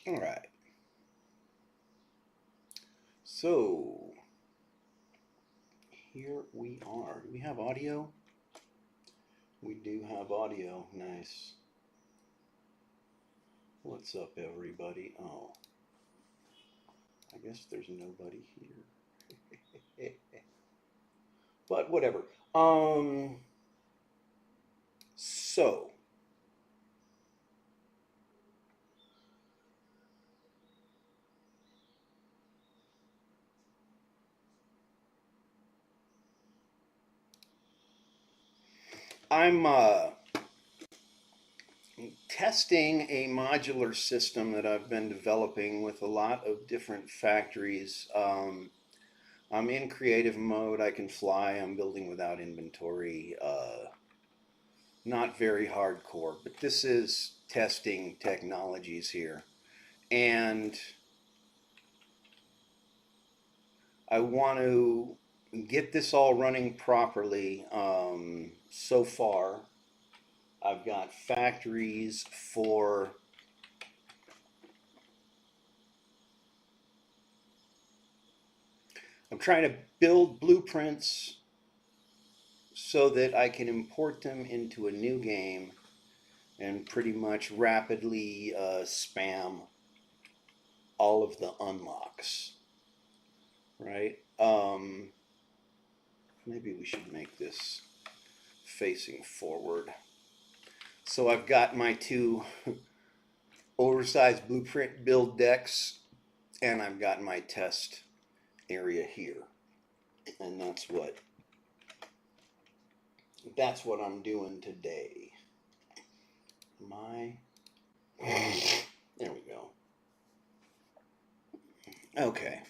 All right. So here we are. Do we have audio? We do have audio. Nice. What's up, everybody? Oh, I guess there's nobody here. But whatever. So I'm testing a modular system that I've been developing with a lot of different factories. I'm in creative mode. I can fly. I'm building without inventory. Not very hardcore, but this is testing technologies here. And I want to get this all running properly. So far, I've got factories for I'm trying to build blueprints so that I can import them into a new game and pretty much rapidly spam all of the unlocks, right? Maybe we should make this facing forward. So I've got my two oversized blueprint build decks, and I've got my test area here, and that's what I'm doing today. There we go. Okay.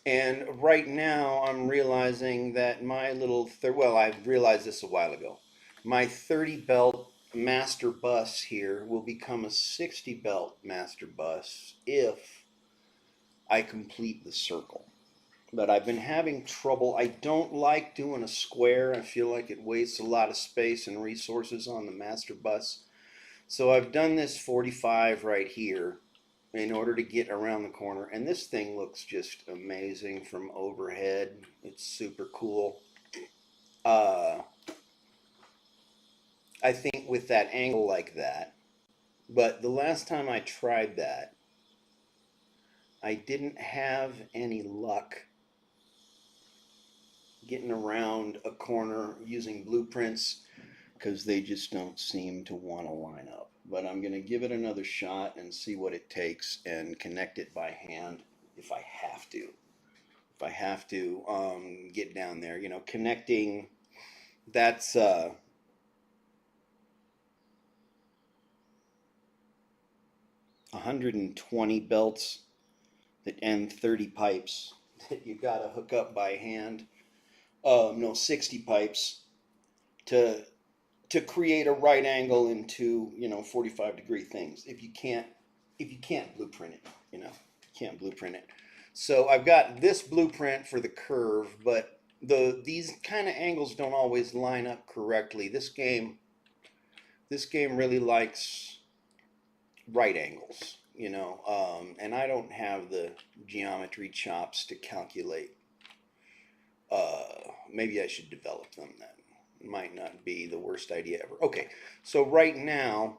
And right now I'm realizing that my little well, I realized this a while ago. My 30 belt master bus here will become a 60 belt master bus if I complete the circle. But I've been having trouble. I don't like doing a square. I feel like it wastes a lot of space and resources on the master bus. So I've done this 45 right here in order to get around the corner. And this thing looks just amazing from overhead. It's super cool. I think with that angle like that. But the last time I tried that, I didn't have any luck getting around a corner using blueprints because they just don't seem to want to line up. But I'm going to give it another shot and see what it takes and connect it by hand if I have to. If I have to get down there, connecting, that's 120 belts that end 30 pipes that you got to hook up by hand. No, 60 pipes to create a right angle into 45-degree things. If you can't blueprint it, you can't blueprint it. So I've got this blueprint for the curve, but these kind of angles don't always line up correctly. This game really likes right angles, and I don't have the geometry chops to calculate. Maybe I should develop them. That might not be the worst idea ever. Okay, so right now,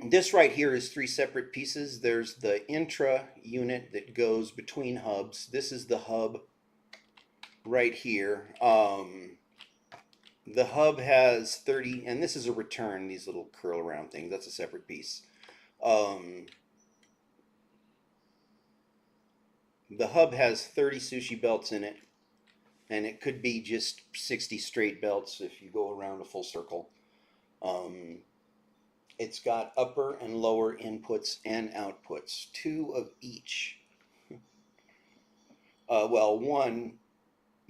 this right here is three separate pieces. There's the intra unit that goes between hubs. This is the hub right here. The hub has 30, and this is a return, these little curl around things. That's a separate piece. The hub has 30 sushi belts in it, and it could be just 60 straight belts if you go around a full circle. It's got upper and lower inputs and outputs, two of each. Well, one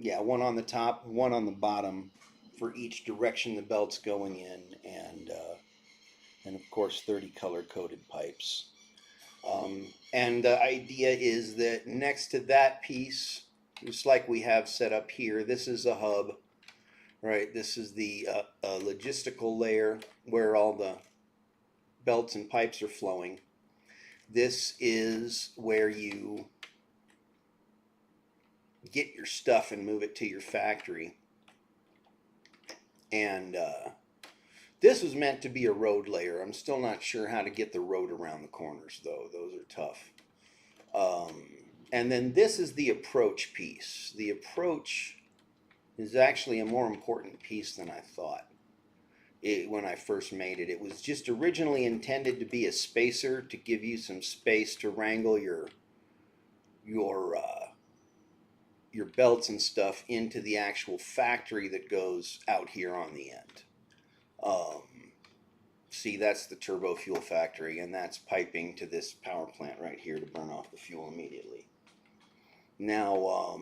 on the top, one on the bottom for each direction the belt's going in, and of course 30 color coded pipes. And the idea is that next to that piece, just like we have set up here, this is a hub, right? This is the logistical layer where all the belts and pipes are flowing. This is where you get your stuff and move it to your factory. And this was meant to be a road layer. I'm still not sure how to get the road around the corners, though. Those are tough. And then this is the approach piece. The approach is actually a more important piece than I thought when I first made it. It was just originally intended to be a spacer to give you some space to wrangle your belts and stuff into the actual factory that goes out here on the end. See, that's the turbo fuel factory, and that's piping to this power plant right here to burn off the fuel immediately. Now,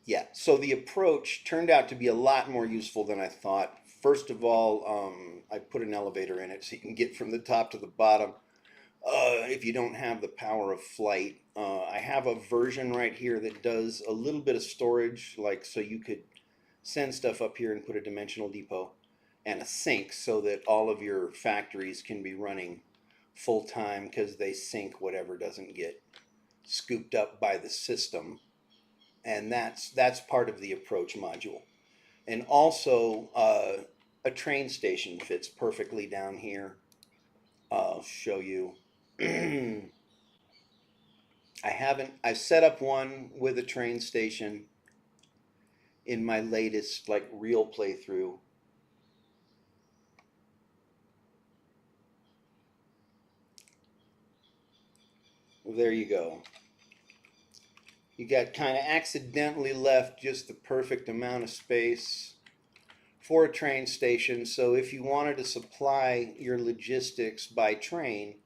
yeah, so the approach turned out to be a lot more useful than I thought. First of all, I put an elevator in it so you can get from the top to the bottom. If you don't have the power of flight, I have a version right here that does a little bit of storage, like so you could send stuff up here and put a dimensional depot and a sink so that all of your factories can be running full time because they sink whatever doesn't get scooped up by the system. And that's part of the approach module. And also a train station fits perfectly down here. I'll show you. I've set up one with a train station in my latest like real playthrough. There you go. You got kind of accidentally left just the perfect amount of space for a train station. So if you wanted to supply your logistics by train,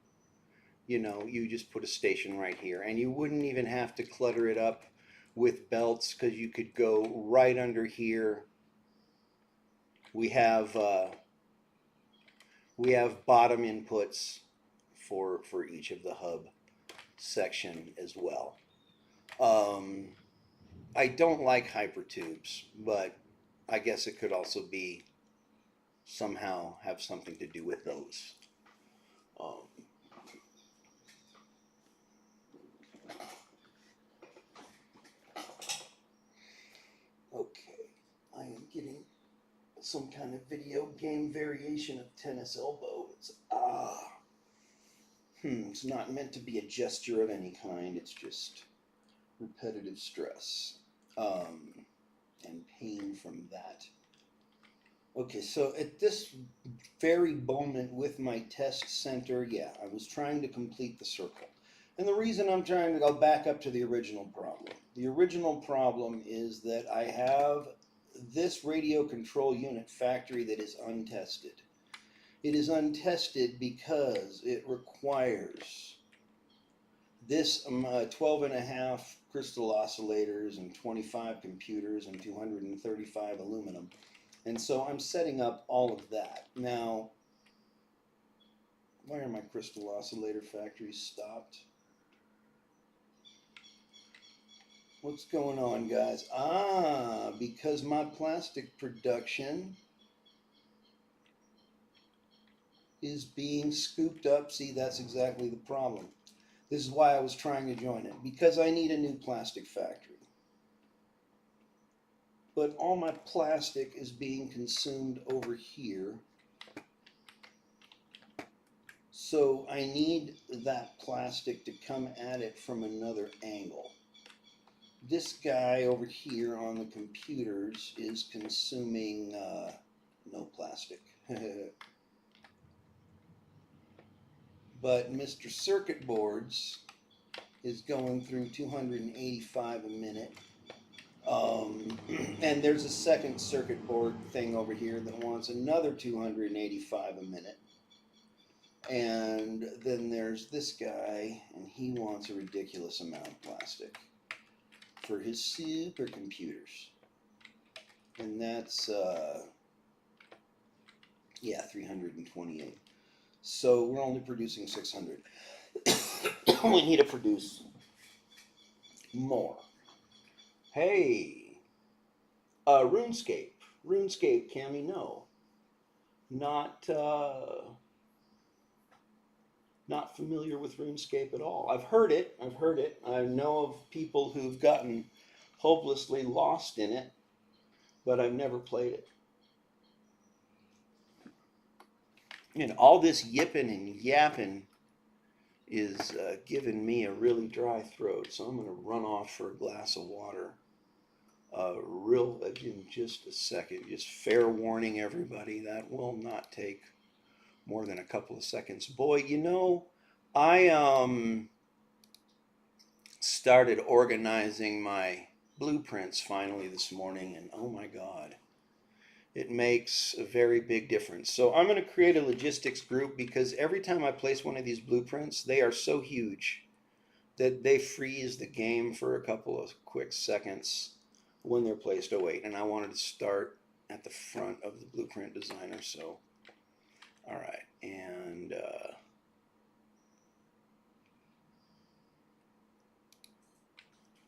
you know, you just put a station right here, and you wouldn't even have to clutter it up with belts because you could go right under here. We have bottom inputs for each of the hub section as well. I don't like hypertubes, but I guess it could also be somehow have something to do with those. Okay, I am getting some kind of video game variation of tennis elbow. It's not meant to be a gesture of any kind. It's just repetitive stress and pain from that. Okay, so at this very moment with my test center, yeah, I was trying to complete the circle. And the reason I'm trying to go back up to the original problem. The original problem is that I have this radio control unit factory that is untested. It is untested because it requires this 12 and a half crystal oscillators and 25 computers and 235 aluminum. And so I'm setting up all of that. Now, why are my crystal oscillator factories stopped? What's going on, guys? Because my plastic production is being scooped up. See, that's exactly the problem. This is why I was trying to join it, because I need a new plastic factory. But all my plastic is being consumed over here. So I need that plastic to come at it from another angle. This guy over here on the computers is consuming no plastic. But Mr. Circuit Boards is going through 285 a minute. And there's a second circuit board thing over here that wants another 285 a minute. And then there's this guy, and he wants a ridiculous amount of plastic for his supercomputers. And that's, yeah, 328. So we're only producing 600. We need to produce more. Hey, RuneScape. RuneScape, Cammy, no. Not not familiar with RuneScape at all. I've heard it. I've heard it. I know of people who've gotten hopelessly lost in it, but I've never played it. And all this yipping and yapping is giving me a really dry throat, so I'm going to run off for a glass of water. In just a second. Just fair warning, everybody, that will not take more than a couple of seconds. Boy, you know, I started organizing my blueprints finally this morning, and oh my God, it makes a very big difference. So I'm going to create a logistics group because every time I place one of these blueprints, they are so huge that they freeze the game for a couple of quick seconds when they're placed. Oh wait, and I wanted to start at the front of the blueprint designer, so all right, and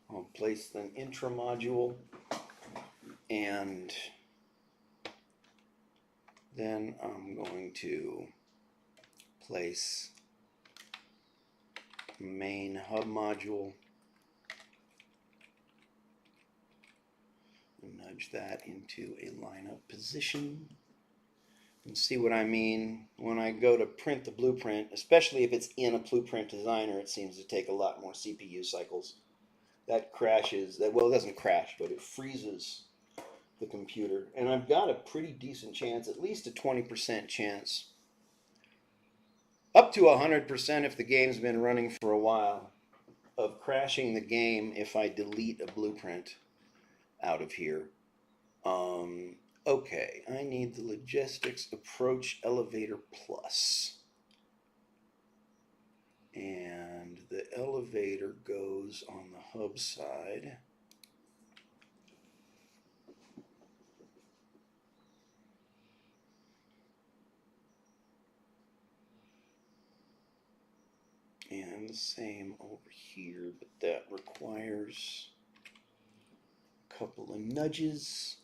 I'll place the intra module, and then I'm going to place main hub module and nudge that into a lineup position. And see what I mean when I go to print the blueprint, especially if it's in a blueprint designer, it seems to take a lot more CPU cycles. That crashes, well, it doesn't crash, but it freezes the computer. And I've got a pretty decent chance, at least a 20% chance, up to 100% if the game's been running for a while, of crashing the game if I delete a blueprint out of here. Okay, I need the logistics approach elevator plus. And the elevator goes on the hub side. And the same over here, but that requires a couple of nudges.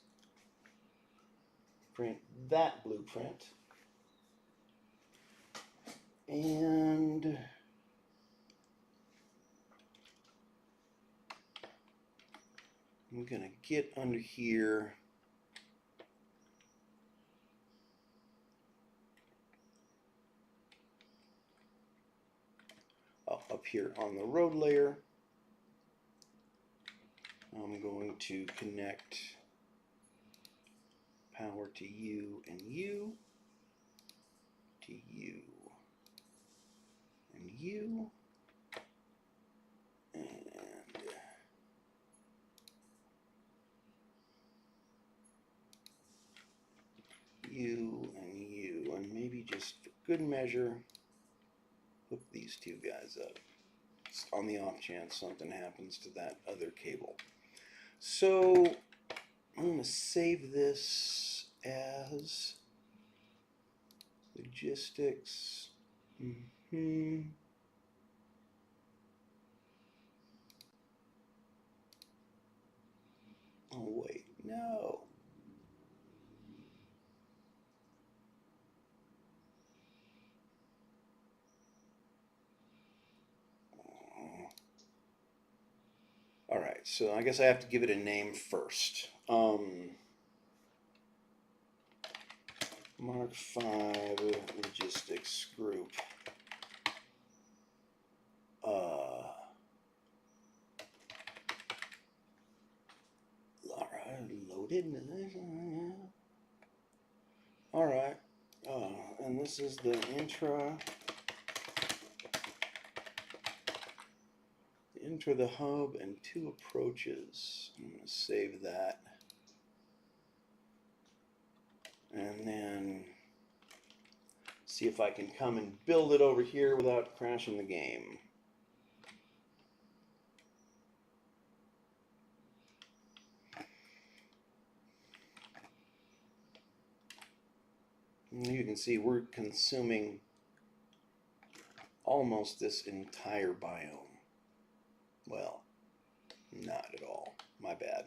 Print that blueprint. And I'm going to get under here. Up here on the road layer, I'm going to connect power to you and you, to you and you, and you and you, and maybe just for good measure, hook these two guys up on the off chance something happens to that other cable. So I'm going to save this as logistics. Oh wait, no. All right, so I guess I have to give it a name first. Mark 5 logistics group. Loaded. All right, and this is the intra. Enter the hub and two approaches. I'm going to save that. And then see if I can come and build it over here without crashing the game. And you can see we're consuming almost this entire biome. Well, not at all. My bad.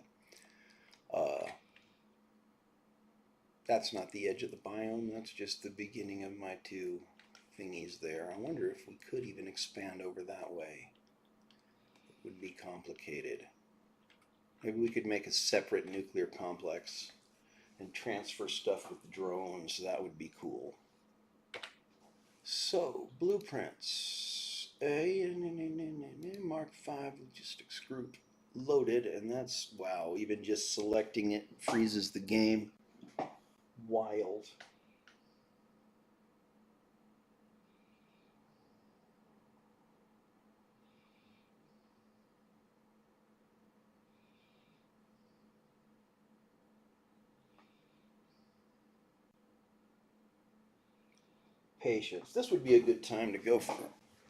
That's not the edge of the biome, that's just the beginning of my two thingies there. I wonder if we could even expand over that way. It would be complicated. Maybe we could make a separate nuclear complex and transfer stuff with drones. That would be cool. So, blueprints. Mark 5 logistics group loaded, and that's, wow, even just selecting it freezes the game. Wild. Patience. This would be a good time to go for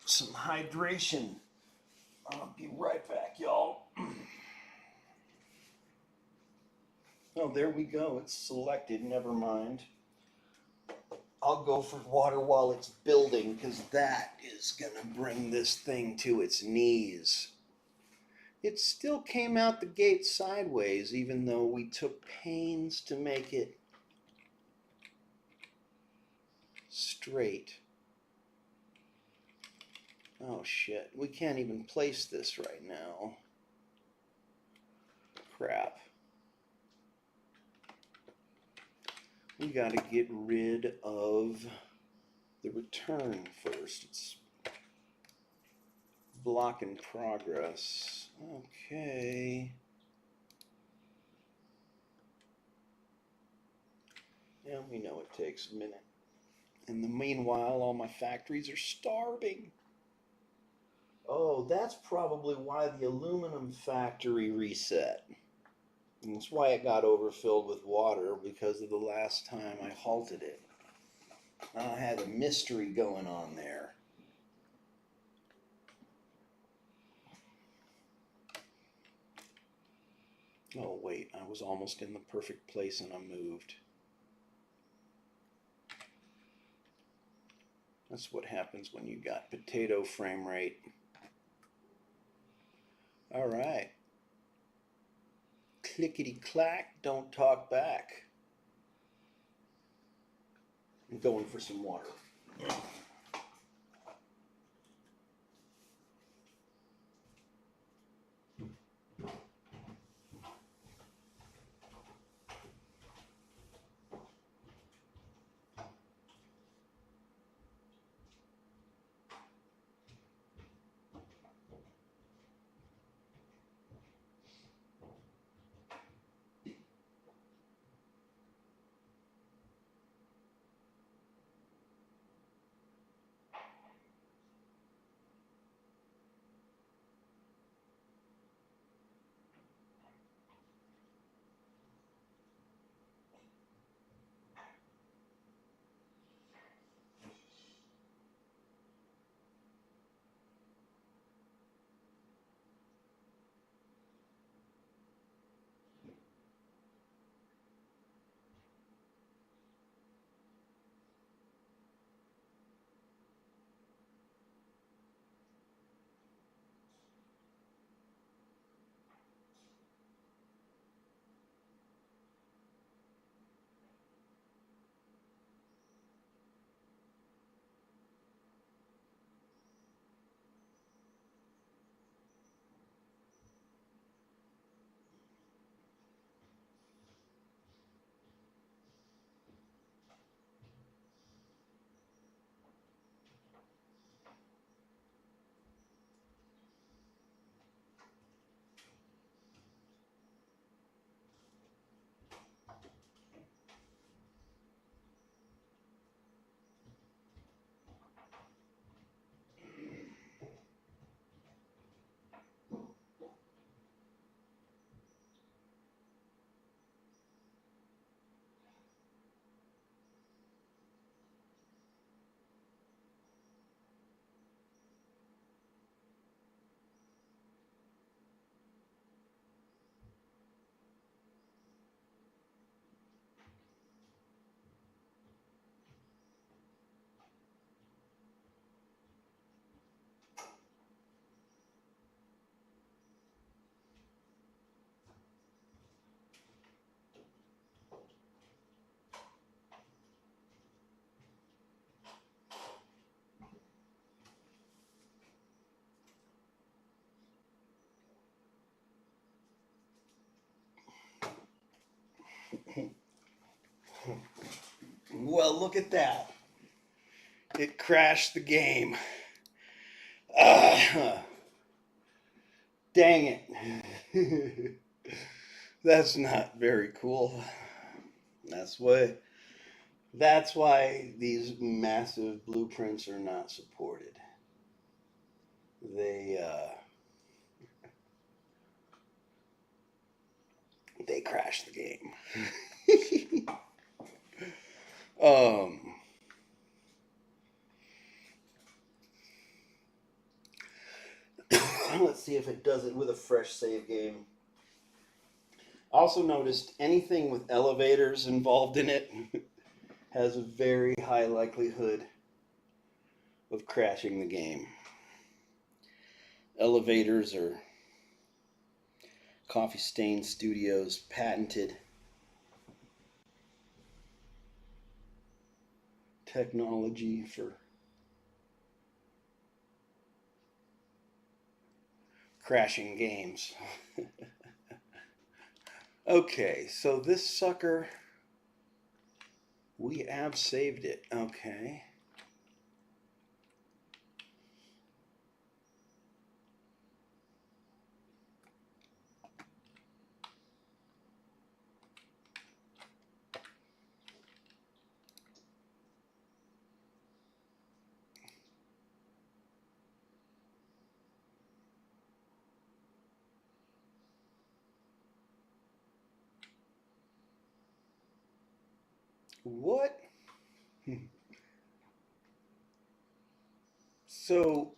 some hydration. I'll be right back, y'all. Oh, there we go. It's selected. Never mind. I'll go for water while it's building because that is going to bring this thing to its knees. It still came out the gate sideways, even though we took pains to make it straight. Oh shit, we can't even place this right now. Crap. We gotta get rid of the return first. It's blocking progress. Okay. Yeah, we know it takes a minute. In the meanwhile, all my factories are starving. Oh, that's probably why the aluminum factory reset. And that's why it got overfilled with water, because of the last time I halted it. I had a mystery going on there. Oh wait, I was almost in the perfect place and I moved. That's what happens when you got potato frame rate. All right. Clickety clack, don't talk back. I'm going for some water. well, look at that. It crashed the game. Uh, dang it. That's not very cool. That's why these massive blueprints are not supported. They crash the game. um let's see if it does it with a fresh save game. Also noticed anything with elevators involved in it has a very high likelihood of crashing the game. Elevators are Coffee Stain Studios' patented technology for crashing games. Okay, so this sucker, we have saved it. Okay. What? So,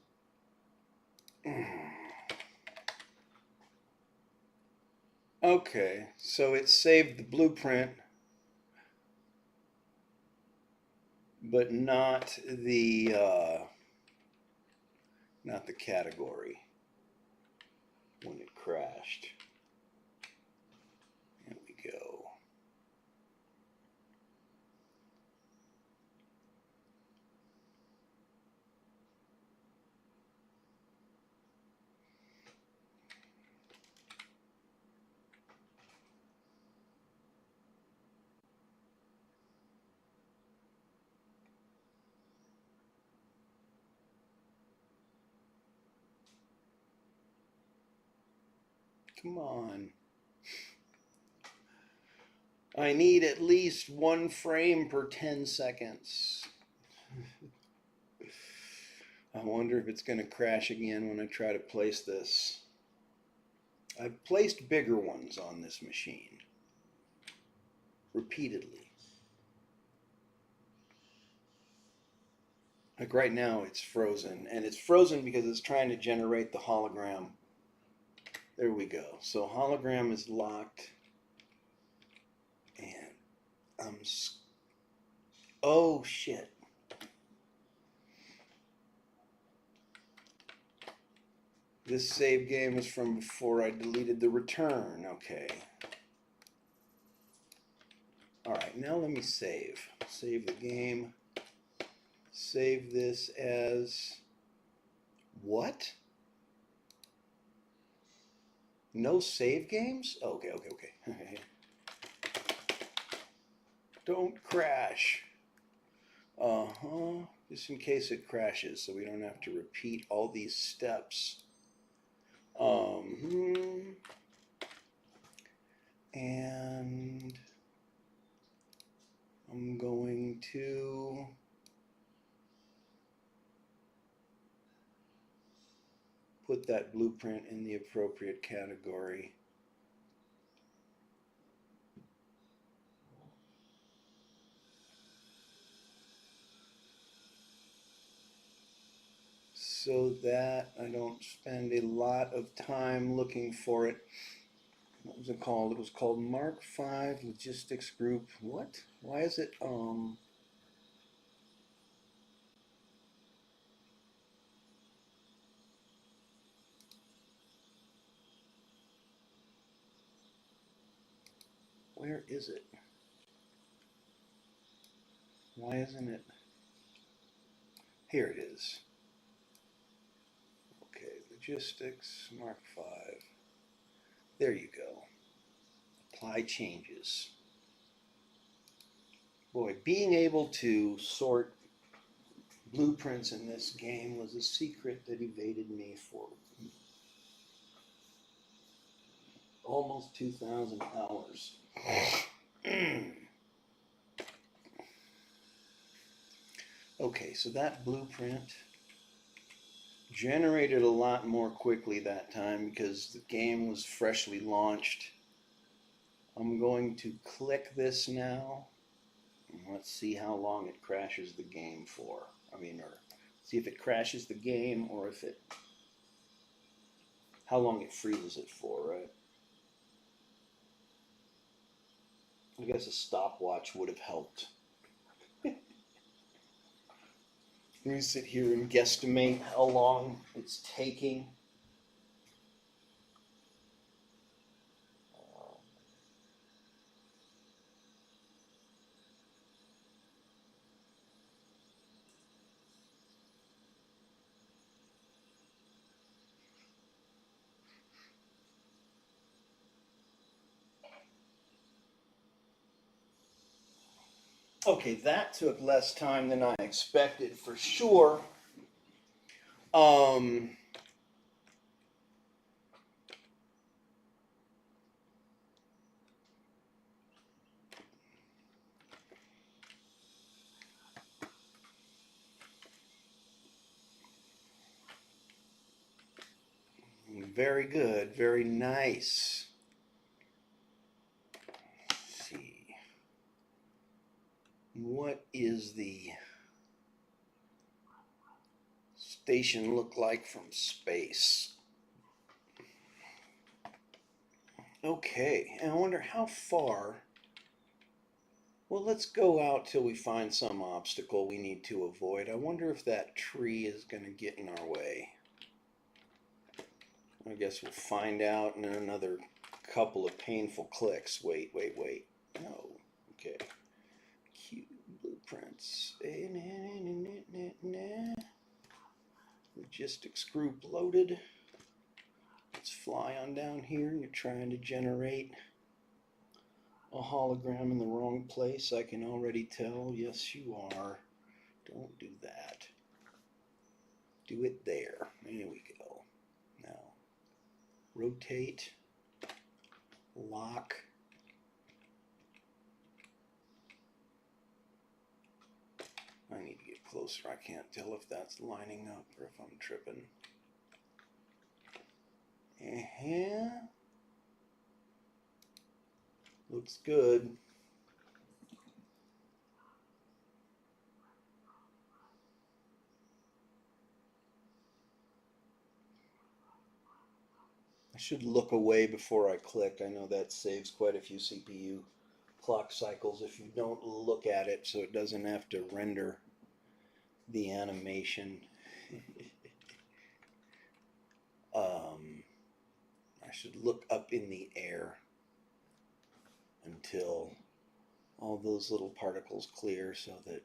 okay, so it saved the blueprint, but not the category when it crashed. There we go. Come on. I need at least 1 frame per 10 seconds. I wonder if it's going to crash again when I try to place this. I've placed bigger ones on this machine repeatedly. Like right now it's frozen, and it's frozen because it's trying to generate the hologram. There we go. So hologram is locked, and I'm oh shit. This save game is from before I deleted the return. Okay. Alright, now let me save. Save the game. Save this as what? No save games? Okay. Don't crash. Just in case it crashes so we don't have to repeat all these steps. And I'm going to put that blueprint in the appropriate category. So that I don't spend a lot of time looking for it. What was it called? It was called Mark V Logistics Group. What? Why is it where is it? Why isn't it? Here it is. Okay, Logistics Mark V. There you go. Apply changes. Boy, being able to sort blueprints in this game was a secret that evaded me for almost 2,000 hours. Okay, so that blueprint generated a lot more quickly that time because the game was freshly launched. I'm going to click this now. And let's see how long it crashes the game for. Or see if it crashes the game or if it, how long it freezes it for, right? I guess a stopwatch would have helped. Let me sit here and guesstimate how long it's taking. Okay, that took less time than I expected for sure. Um, Very good, very nice. Let's see. What is the station look like from space? Okay, and I wonder how far. Well, let's go out till we find some obstacle we need to avoid. I wonder if that tree is going to get in our way. I guess we'll find out in another couple of painful clicks. Wait. No. Okay. Cute blueprints. Logistics group loaded. Let's fly on down here. You're trying to generate a hologram in the wrong place. I can already tell. Yes, you are. Don't do that. Do it there. There we go. Now, rotate, lock. I need to get closer. I can't tell if that's lining up or if I'm tripping. Looks good. I should look away before I click. I know that saves quite a few CPU clock cycles if you don't look at it so it doesn't have to render the animation. I should look up in the air until all those little particles clear so that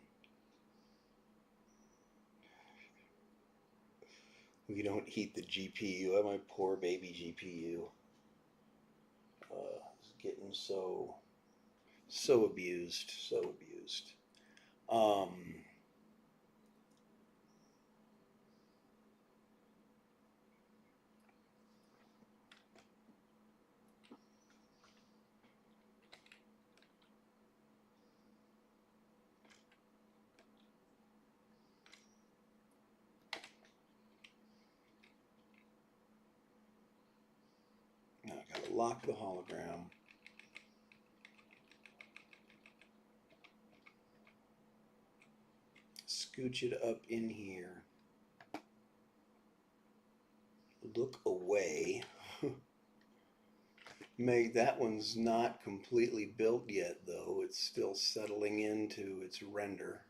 we don't heat the GPU. My poor baby GPU is getting so abused, so abused. Now I gotta lock the hologram. Scooch it up in here. Look away. That one's not completely built yet though. It's still settling into its render.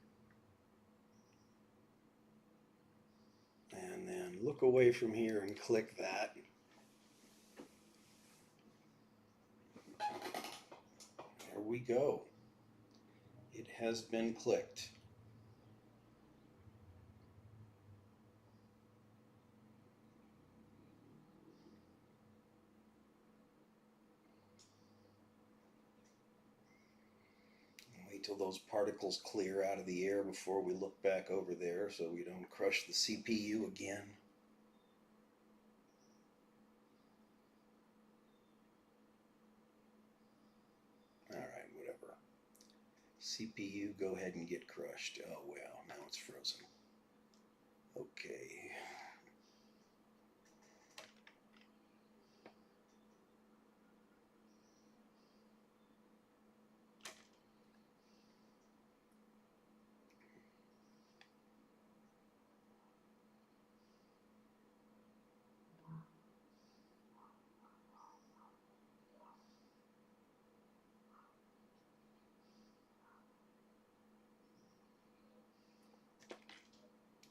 And then look away from here and click that. There we go. It has been clicked. Wait till those particles clear out of the air before we look back over there so we don't crush the CPU again. Alright, whatever. CPU, go ahead and get crushed. Oh well, now it's frozen. Okay.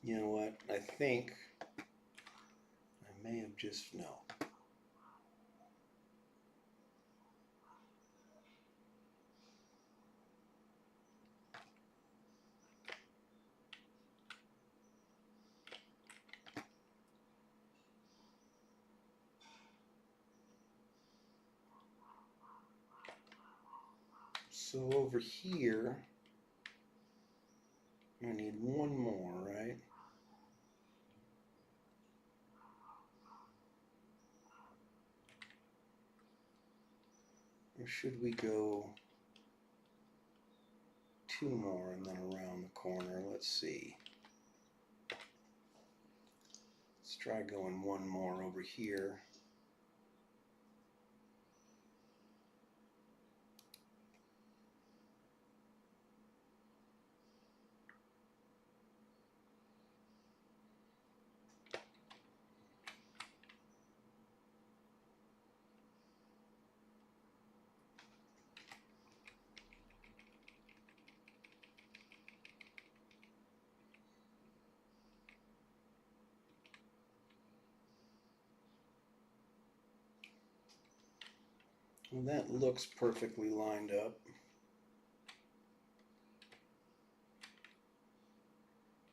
You know what? I think I may have just, no. So over here, I need one more, right? Or should we go two more and then around the corner? Let's see. Let's try going one more over here. Well, that looks perfectly lined up.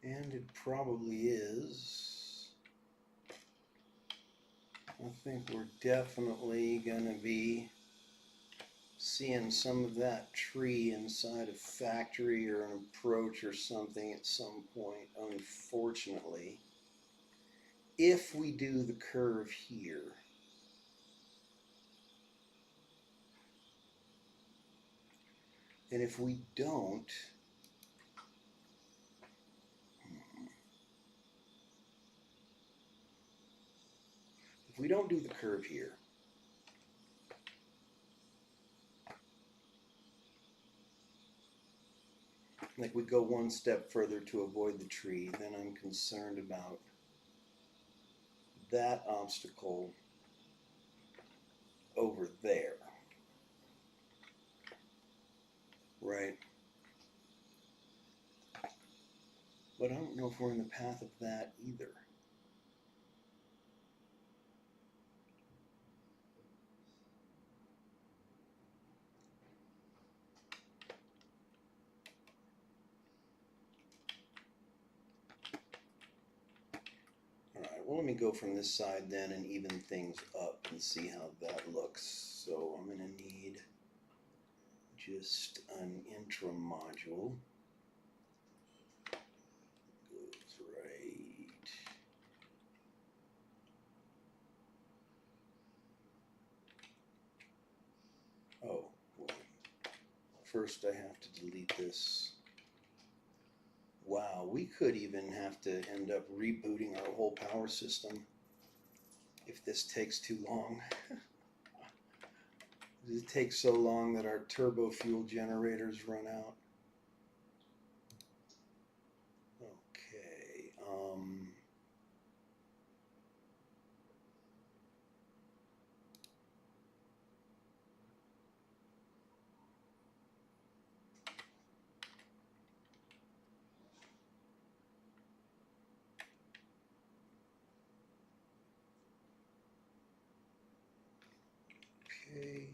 And it probably is. I think we're definitely going to be seeing some of that tree inside a factory or an approach or something at some point, unfortunately. If we do the curve here. And if we don't, do the curve here, like we go one step further to avoid the tree, then I'm concerned about that obstacle over there, right? But I don't know if we're in the path of that either. Well, let me go from this side then and even things up and see how that looks. So I'm going to need just an intramodule. Goes right. Oh, well, first I have to delete this. Wow, we could even have to end up rebooting our whole power system if this takes too long. It takes so long that our turbo fuel generators run out. Okay, okay.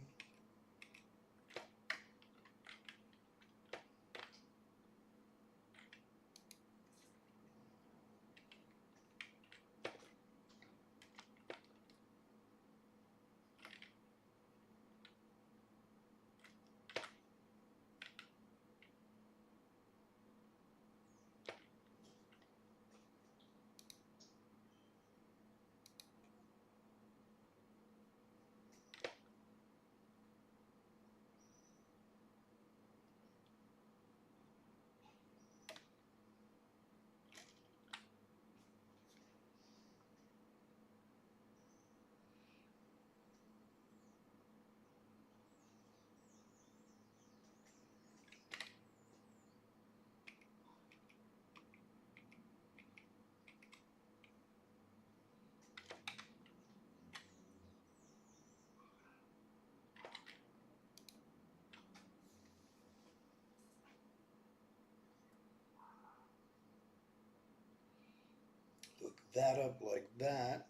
that up like that.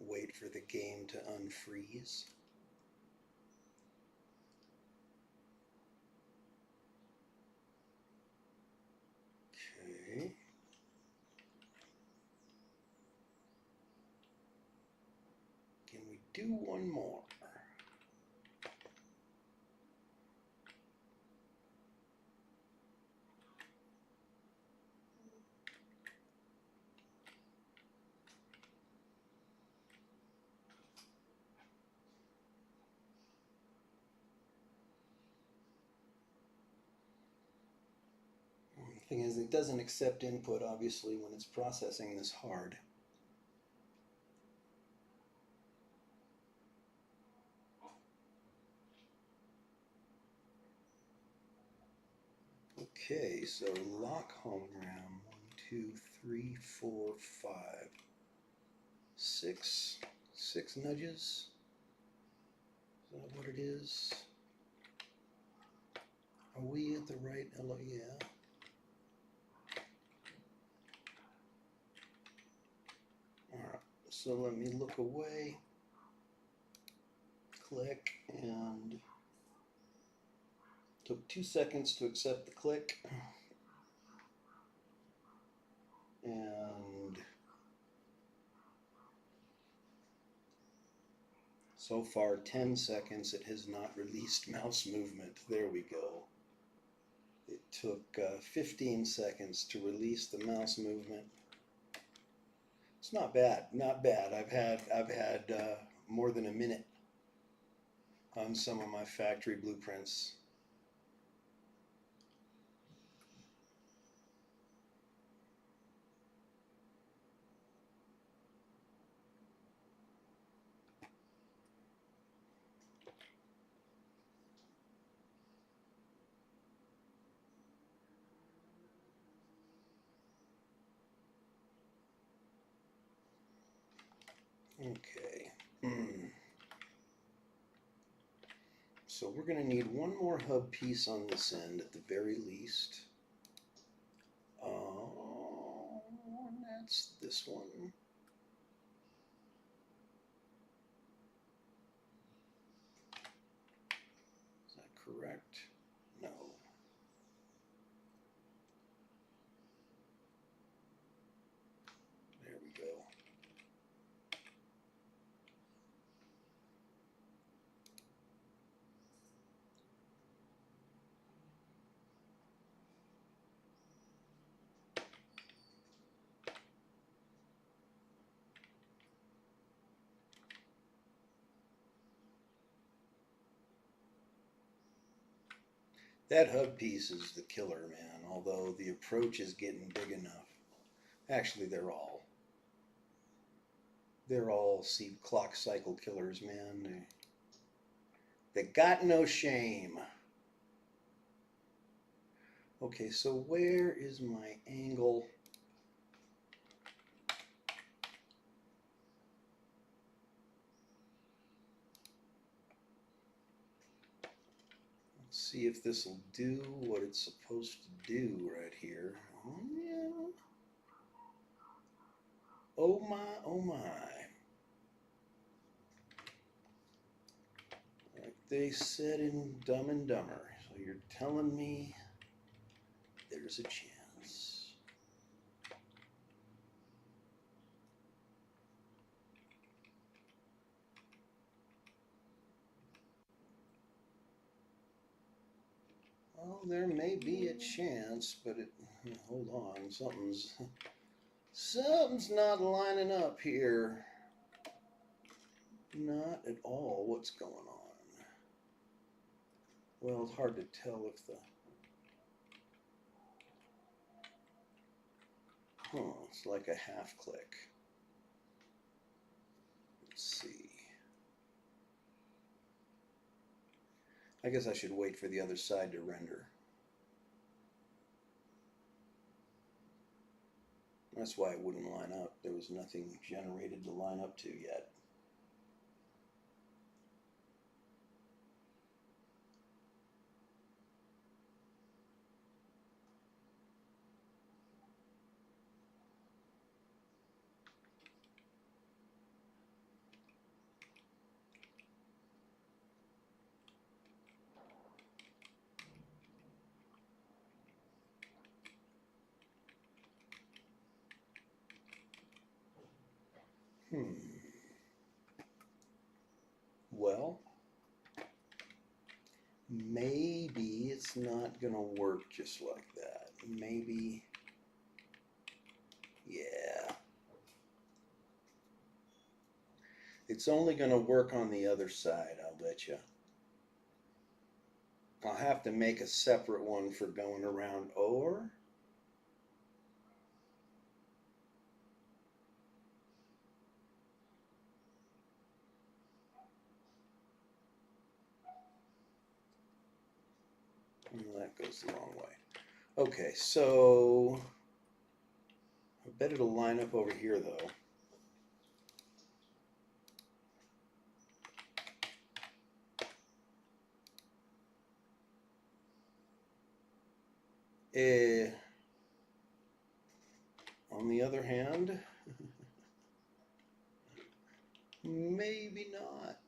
Wait for the game to unfreeze. Okay. Can we do one more? The thing is, it doesn't accept input, obviously, when it's processing this hard. Okay, so lock home RAM. 1, 2, 3, 4, 5, 6. 6 nudges. Is that what it is? Are we at the right? Hello, yeah. Alright, so let me look away. Click, and took 2 seconds to accept the click. And so far 10 seconds it has not released mouse movement. There we go. It took 15 seconds to release the mouse movement. It's not bad, not bad. I've had more than a minute on some of my factory blueprints. Okay. So we're going to need one more hub piece on this end at the very least. And that's this one. Is that correct? No. There we go. That hub piece is the killer, man, although the approach is getting big enough. Actually, they're all seed clock cycle killers, man. They got no shame. Okay, so where is my angle? Let's see if this will do what it's supposed to do right here. Oh, yeah. Oh my, oh my. Like they said in Dumb and Dumber. So you're telling me there's a chance. Well, there may be a chance, but hold on, something's not lining up here. Not at all. What's going on? Well, it's hard to tell if it's like a half click. Let's see. I guess I should wait for the other side to render. That's why it wouldn't line up. There was nothing generated to line up to yet. Well, maybe it's not gonna work just like that. Maybe, yeah. It's only gonna work on the other side, I'll bet you. I'll have to make a separate one for going around, or well, that goes the wrong way. Okay, so I bet it'll line up over here though. On the other hand, maybe not.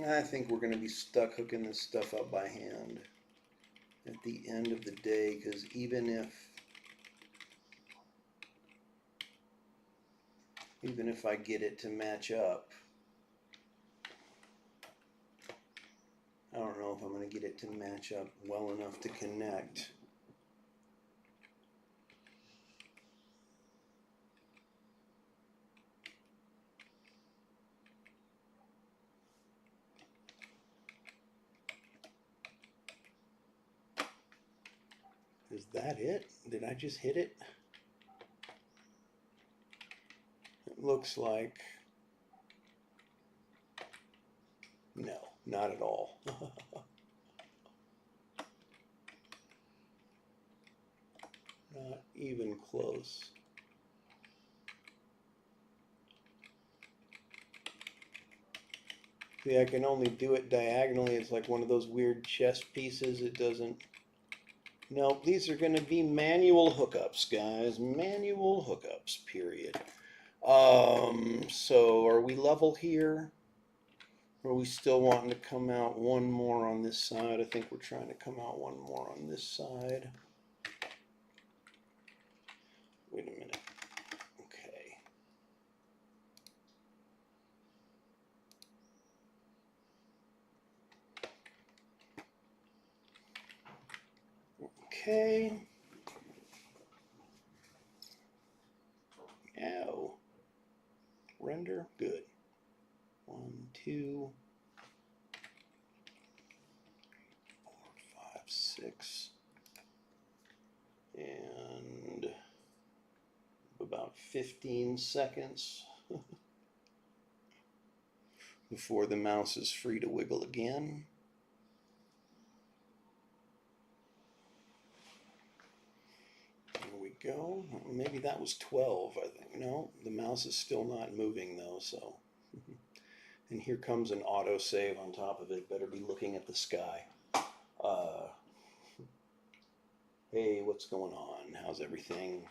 I think we're going to be stuck hooking this stuff up by hand at the end of the day, because even if I get it to match up, I don't know if I'm going to get it to match up well enough to connect. Is that it? Did I just hit it? It looks like... No, not at all. Not even close. See, I can only do it diagonally. It's like one of those weird chess pieces. It doesn't... Nope, these are going to be manual hookups, guys. Manual hookups, period. So are we level here? Or are we still wanting to come out one more on this side? I think we're trying to come out one more on this side. Wait a minute. Okay. Okay. Ow. Render. Good. 1, 2, 4, 5, 6. And about 15 seconds before the mouse is free to wiggle again. There we go. Maybe that was 12, I think. No, the mouse is still not moving though, so. And here comes an autosave on top of it. Better be looking at the sky. Hey, what's going on? How's everything?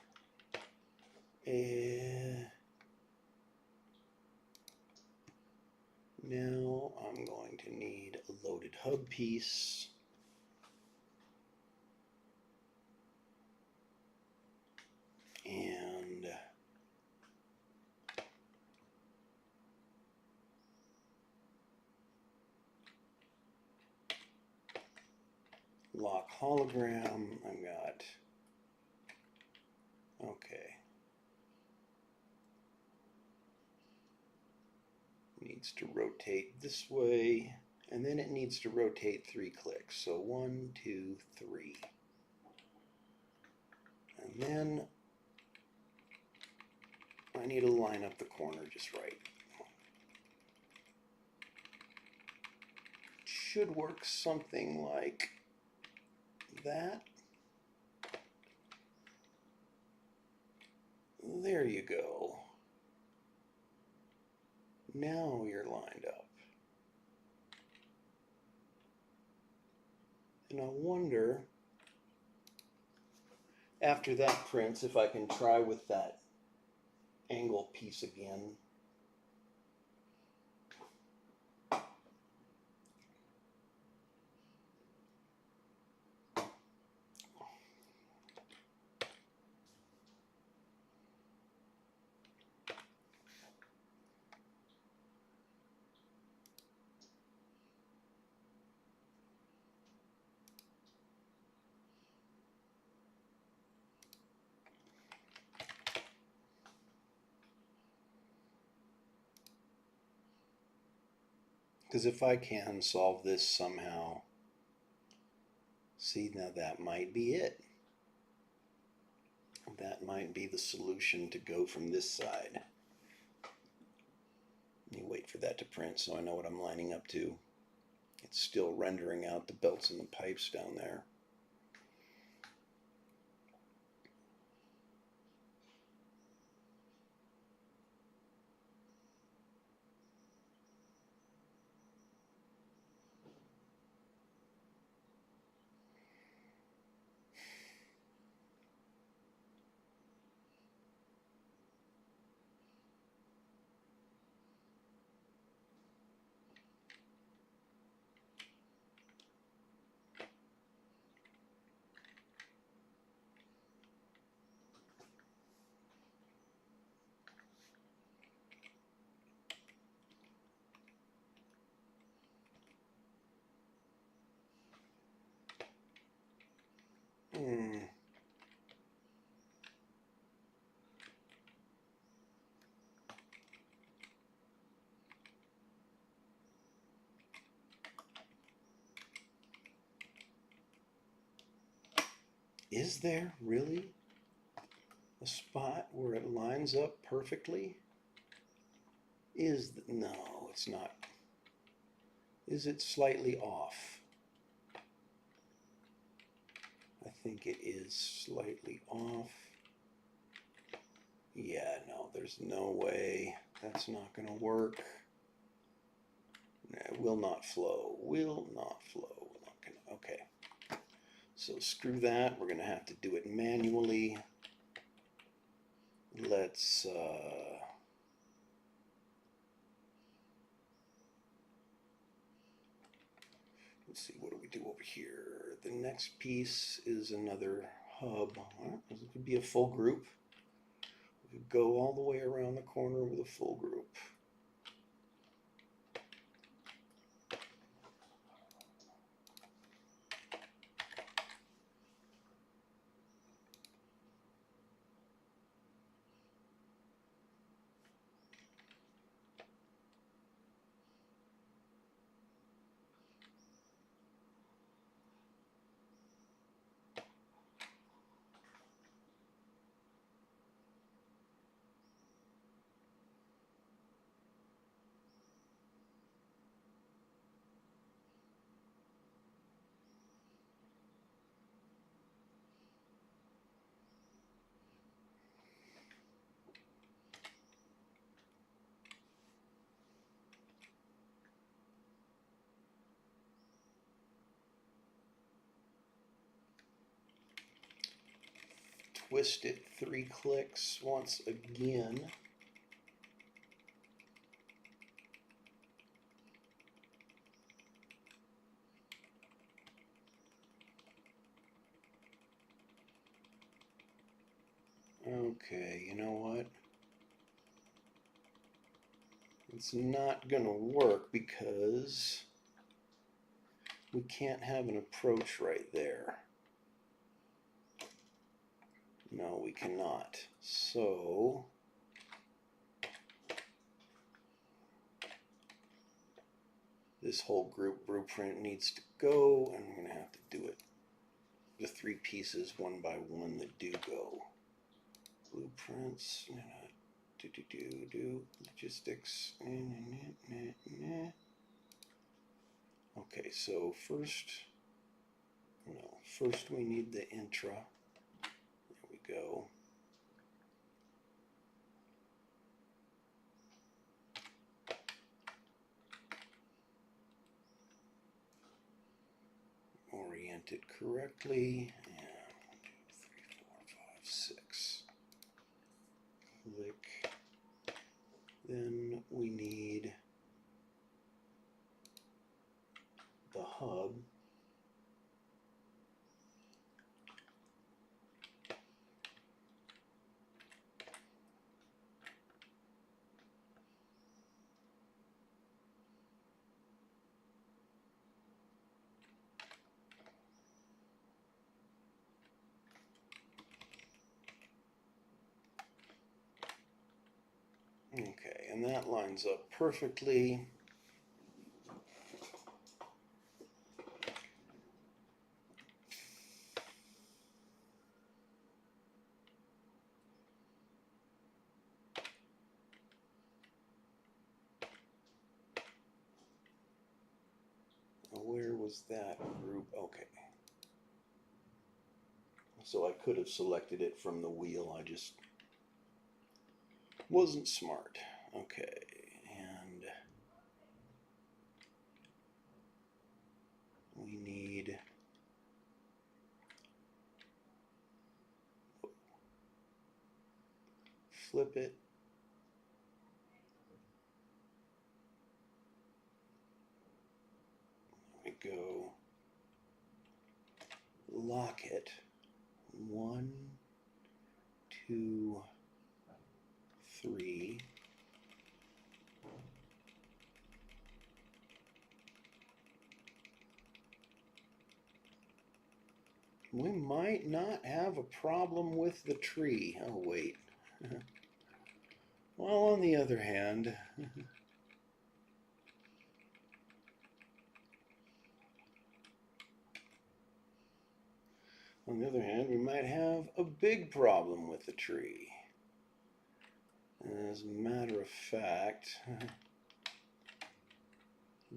Now I'm going to need a loaded hub piece. And lock hologram. I've got, okay. Needs to rotate this way, and then it needs to rotate 3 clicks. So 1, 2, 3. And then I need to line up the corner just right. Should work something like that. There you go. Now you're lined up. And I wonder, after that prints, if I can try with that angle piece again. Because if I can solve this somehow, see, now that might be it. That might be the solution to go from this side. Let me wait for that to print so I know what I'm lining up to. It's still rendering out the belts and the pipes down there. Is there really a spot where it lines up perfectly? No, it's not. Is it slightly off? I think it is slightly off. Yeah, no, there's no way. That's not going to work. It will not flow. Will not flow. We're not gonna, okay. So screw that. We're going to have to do it manually. Let's see, what do we do over here? The next piece is another hub. It could be a full group. We could go all the way around the corner with a full group. Twist it 3 clicks once again. Okay, you know what? It's not gonna work because we can't have an approach right there. No, we cannot. So this whole group blueprint needs to go, and we're going to have to do it. The 3 pieces one by one that do go. Blueprints, logistics. Okay, so first we need the intra. There we go. Orient it correctly. And 1, 2, 3, 4, 5, 6. Click. Then we need the hub. Okay, and that lines up perfectly. was that group? Okay. So I could have selected it from the wheel. I just wasn't smart. Okay, and we need flip it. There we go. Lock it. 1, 2, 3. We might not have a problem with the tree. Oh, wait. Well, on the other hand, we might have a big problem with the tree. As a matter of fact,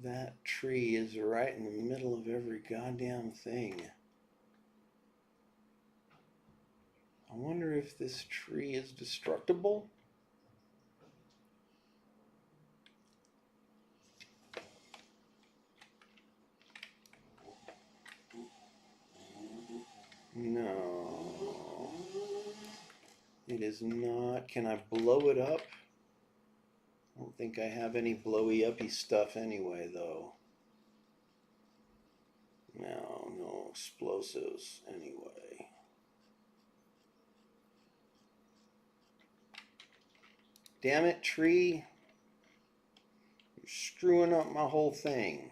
that tree is right in the middle of every goddamn thing. I wonder if this tree is destructible. No, it is not. Can I blow it up? I don't think I have any blowy-uppy stuff anyway, though. No explosives anyway. Damn it, tree. You're screwing up my whole thing.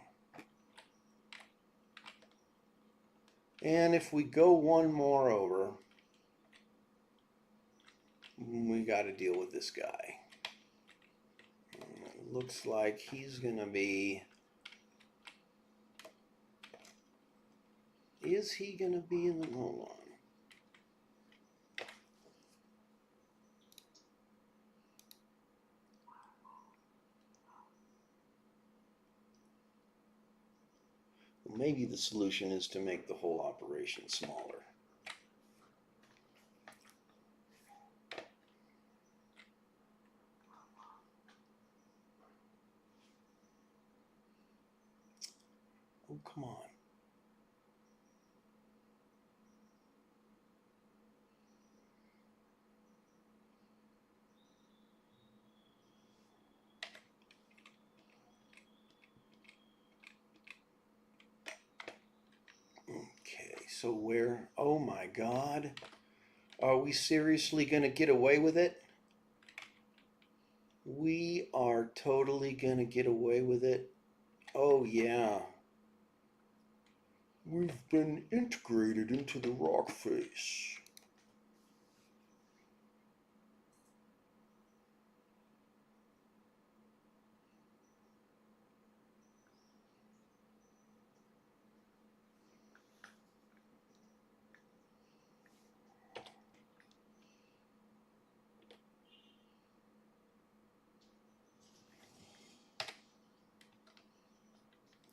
And if we go one more over, we got to deal with this guy. It looks like he's going to be... Is he going to be in the... Hold on. Maybe the solution is to make the whole operation smaller. Oh, come on. Okay, so where... Oh my God. Are we seriously going to get away with it? We are totally going to get away with it. Oh yeah. We've been integrated into the rock face.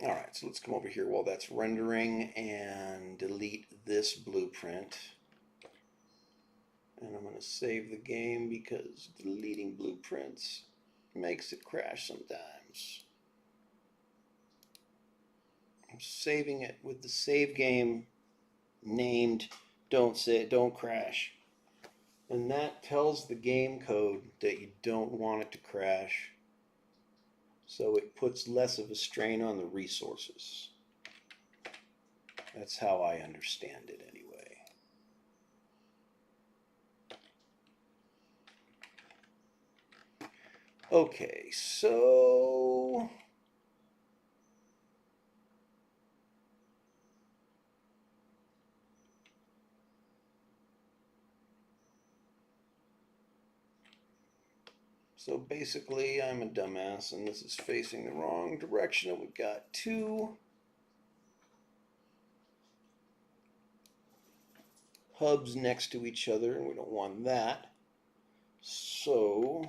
Alright, so let's come over here while that's rendering and delete this blueprint. And I'm going to save the game because deleting blueprints makes it crash sometimes. I'm saving it with the save game named Don't Crash. And that tells the game code that you don't want it to crash. So it puts less of a strain on the resources. That's how I understand it anyway. Okay, so basically I'm a dumbass and this is facing the wrong direction, and we've got two hubs next to each other and we don't want that. So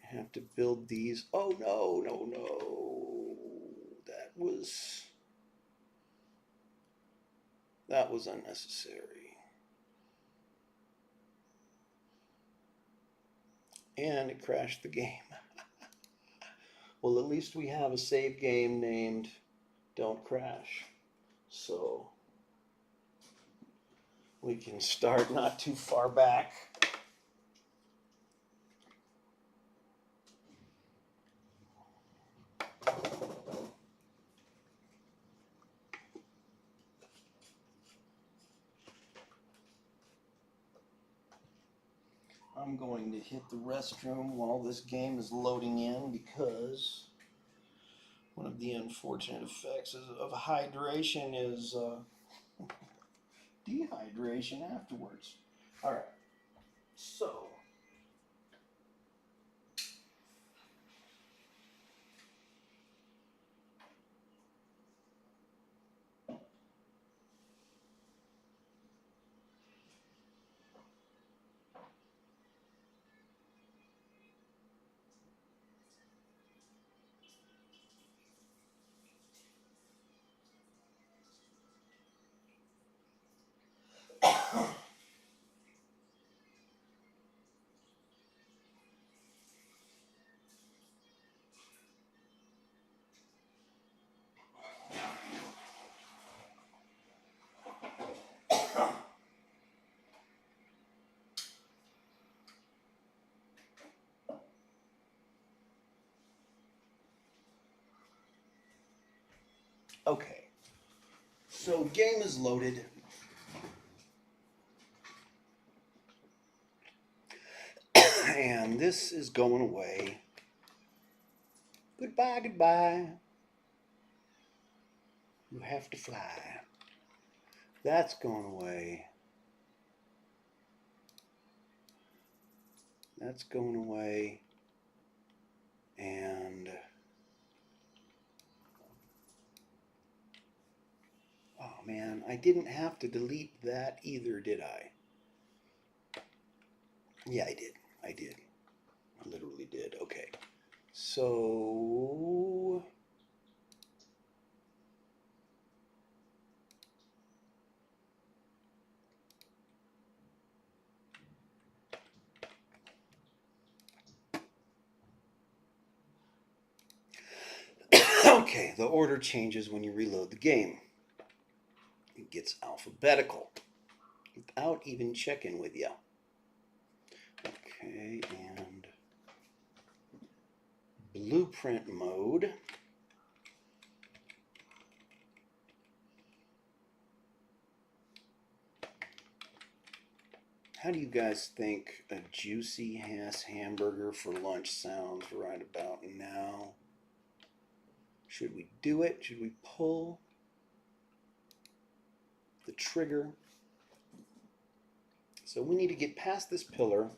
I have to build these. Oh no. was unnecessary. And it crashed the game. Well, at least we have a save game named Don't Crash. So we can start not too far back. I'm going to hit the restroom while this game is loading in because one of the unfortunate effects of hydration is dehydration afterwards. All right, so okay, so game is loaded. And this is going away. Goodbye, goodbye. You have to fly. That's going away. That's going away. And oh man, I didn't have to delete that either, did I? Yeah, I did. I did. I literally did. Okay. So okay, the order changes when you reload the game. It gets alphabetical without even checking with you. Okay, and blueprint mode. How do you guys think a juicy ass hamburger for lunch sounds right about now? Should we do it? Should we pull the trigger? So we need to get past this pillar.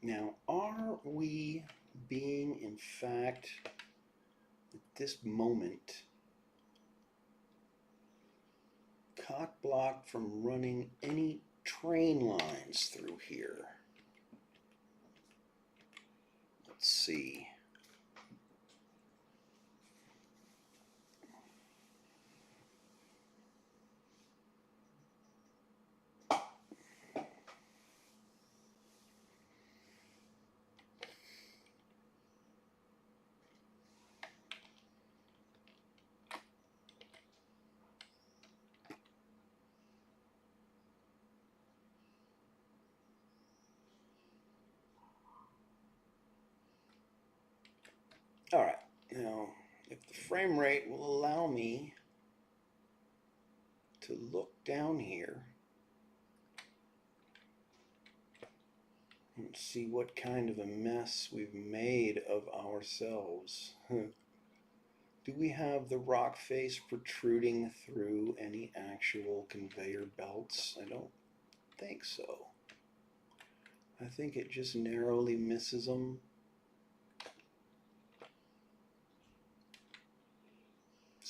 Now, are we being, in fact, at this moment, cock blocked from running any train lines through here? Let's see. All right, now if the frame rate will allow me to look down here and see what kind of a mess we've made of ourselves. Do we have the rock face protruding through any actual conveyor belts? I don't think so. I think it just narrowly misses them.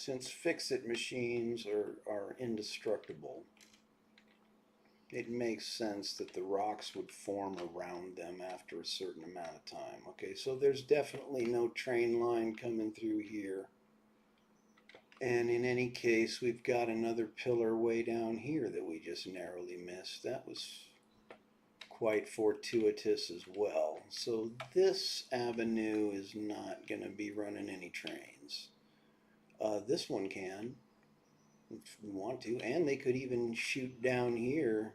since fix-it machines are indestructible, it makes sense that the rocks would form around them after a certain amount of time. Okay, so there's definitely no train line coming through here. And in any case, we've got another pillar way down here that we just narrowly missed. That was quite fortuitous as well. So this avenue is not going to be running any trains. This one can, if we want to, and they could even shoot down here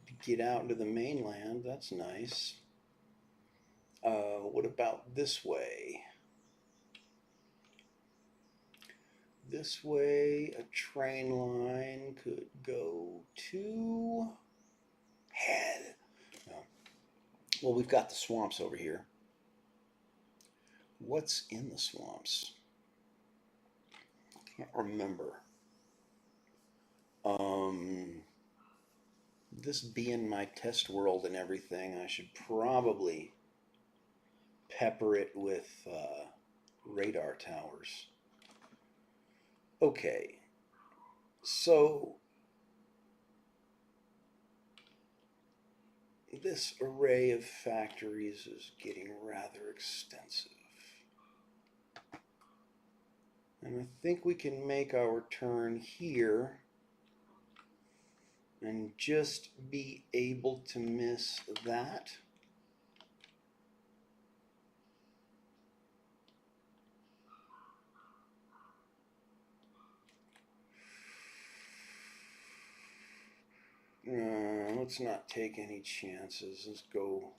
to get out into the mainland. That's nice. What about this way? This way, a train line could go to head. Well, we've got the swamps over here. What's in the swamps? I can't remember. This being my test world and everything, I should probably pepper it with radar towers. Okay, so this array of factories is getting rather extensive. And I think we can make our turn here and just be able to miss that. Let's not take any chances. Let's go.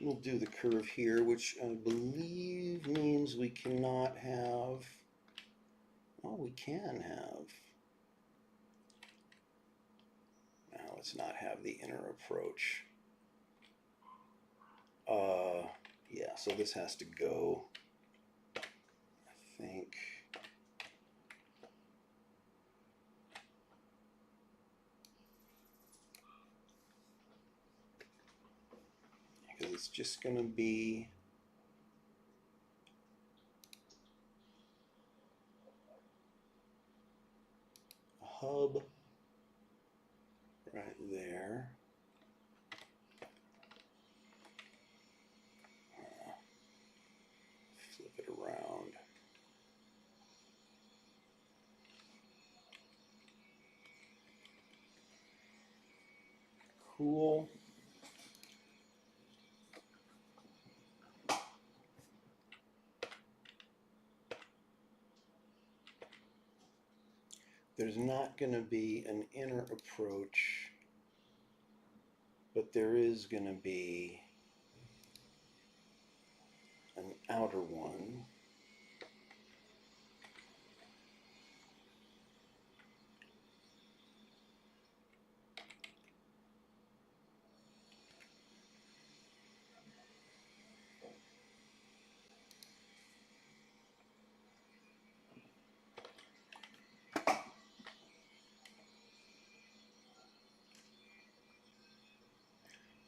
We'll do the curve here, which I believe means we cannot have. Oh, we can have. Now let's not have the inner approach. Yeah, so this has to go, I think. Because it's just going to be a hub right there. Flip it around. Cool. There's not going to be an inner approach, but there is going to be an outer one.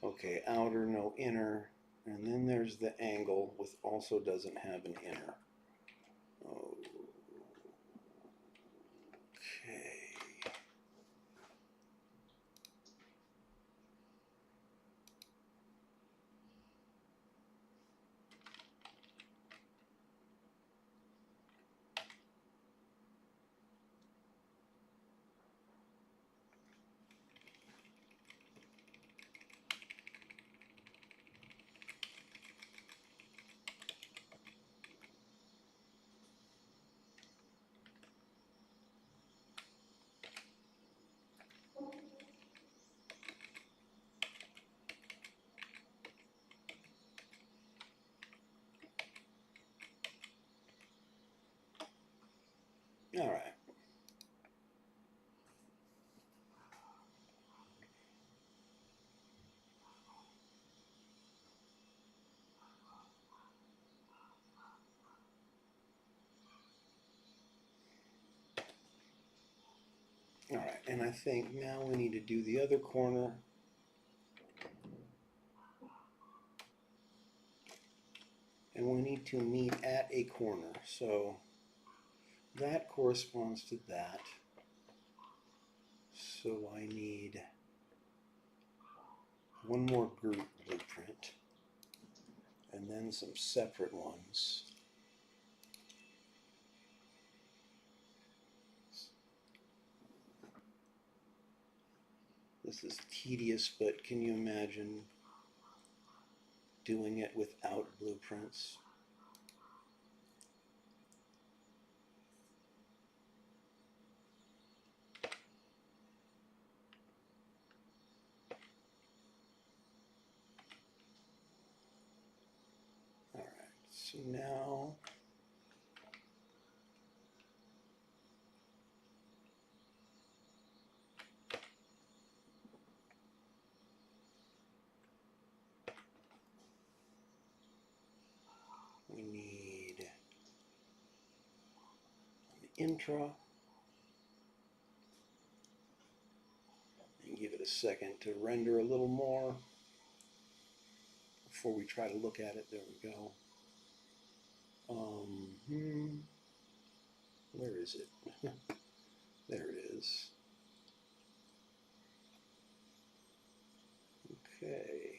Okay, outer, no inner. And then there's the angle, with also doesn't have an inner. Okay. All right. All right, and I think now we need to do the other corner. and we need to meet at a corner. So that corresponds to that. So I need one more group blueprint and then some separate ones. This is tedious, but can you imagine doing it without blueprints? All right, so now we need an intra, and give it a second to render a little more before we try to look at it. There we go. Where is it? There it is. Okay.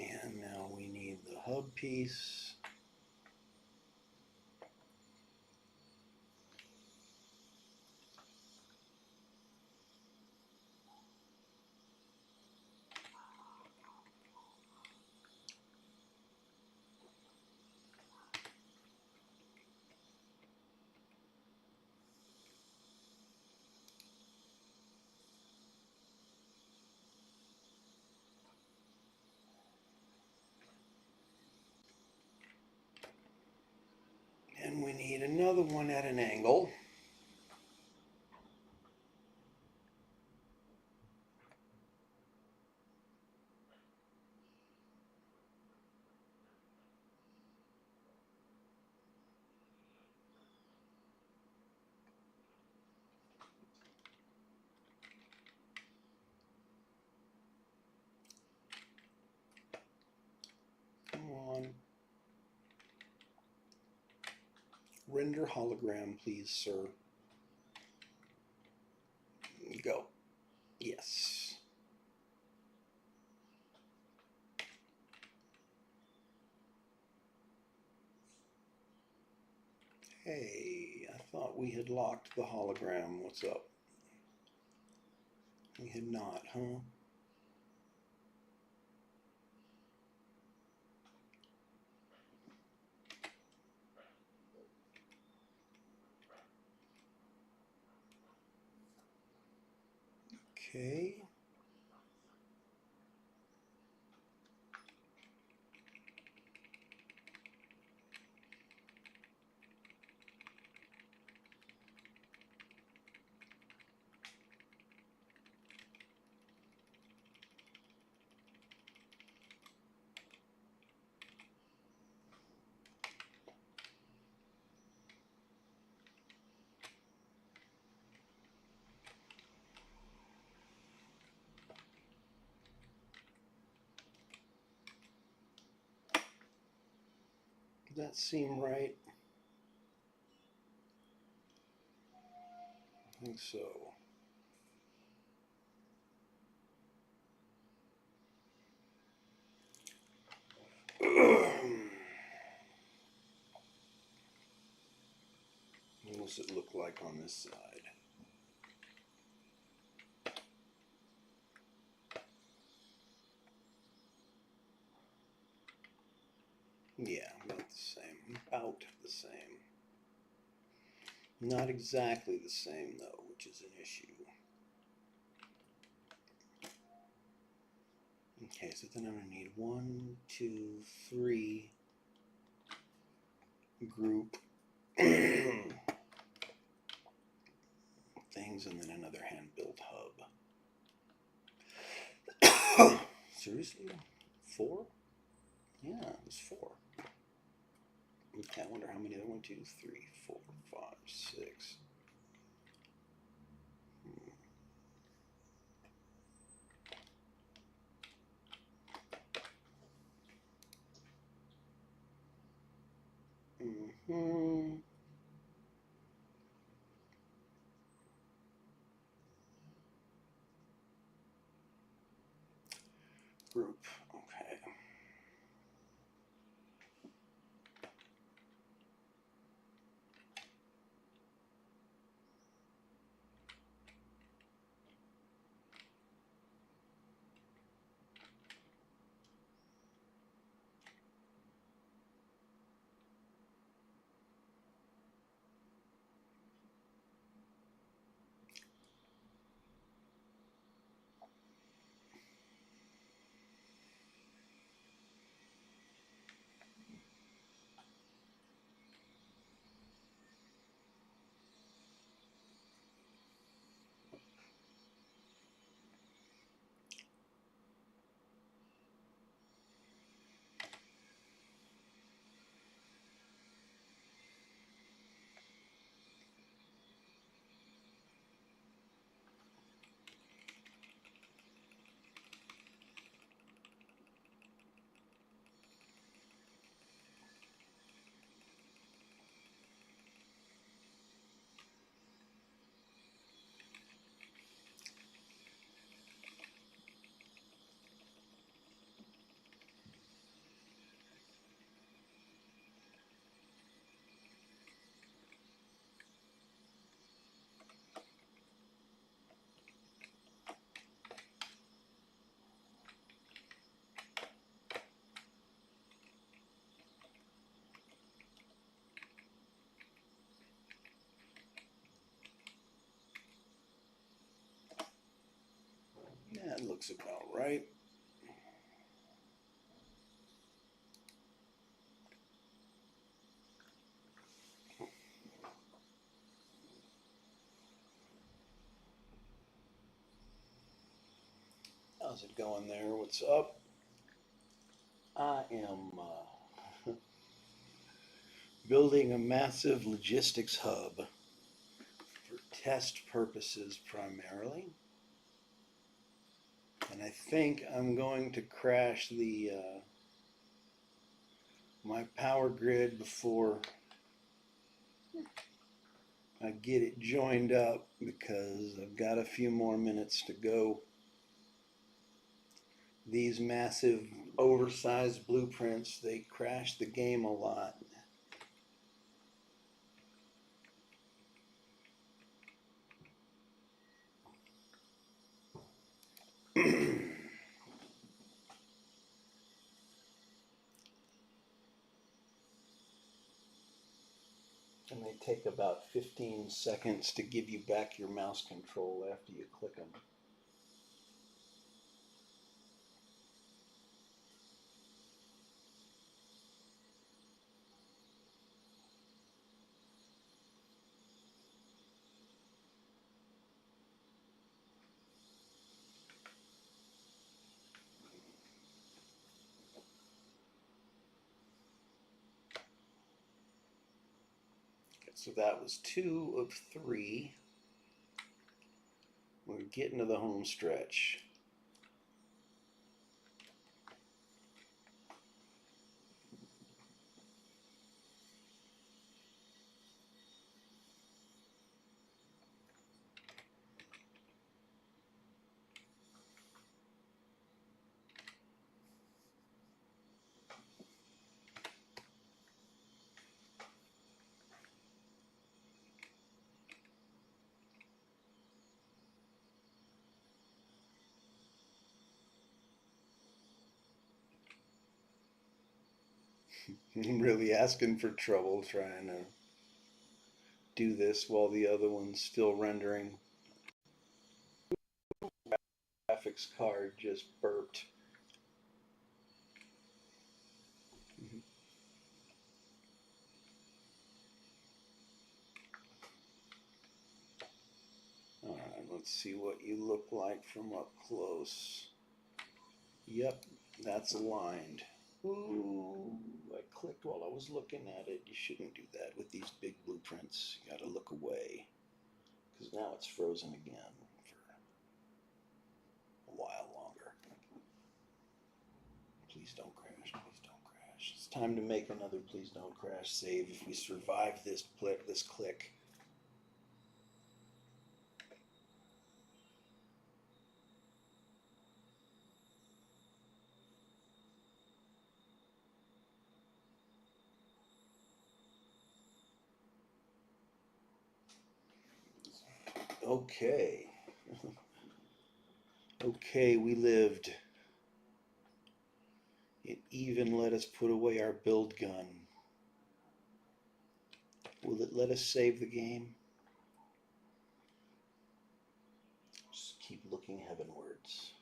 And now we need the hub piece. And we need another one at an angle. Come on. Render hologram, please, sir. Go. Yes. Hey, I thought we had locked the hologram. What's up? We had not, huh? Okay. Does that seem right? I think so. What does it look like on this side? Yeah, about the same. About the same. Not exactly the same, though, which is an issue. Okay, so then I'm going to need 1, 2, 3 group. things and then another hand-built hub. Seriously? 4? Yeah, it was 4. Okay, I wonder how many there. 1, 2, 3, 4, 5, 6. Group. Okay. That looks about right. How's it going there? What's up? I am building a massive logistics hub for test purposes primarily. And I think I'm going to crash the my power grid before I get it joined up because I've got a few more minutes to go. These massive oversized blueprints, they crash the game a lot. And they take about 15 seconds to give you back your mouse control after you click them. So that was 2 of 3. We're getting to the home stretch. I'm really asking for trouble trying to do this while the other one's still rendering. Graphics card just burped. Let's see what you look like from up close. Yep, that's aligned. Ooh, I clicked while I was looking at it. You shouldn't do that with these big blueprints. You gotta look away, because now it's frozen again for a while longer. Please don't crash, please don't crash. It's time to make another please don't crash save if we survive this click. Okay. Okay, we lived. It even let us put away our build gun. Will it let us save the game? Just keep looking heavenwards.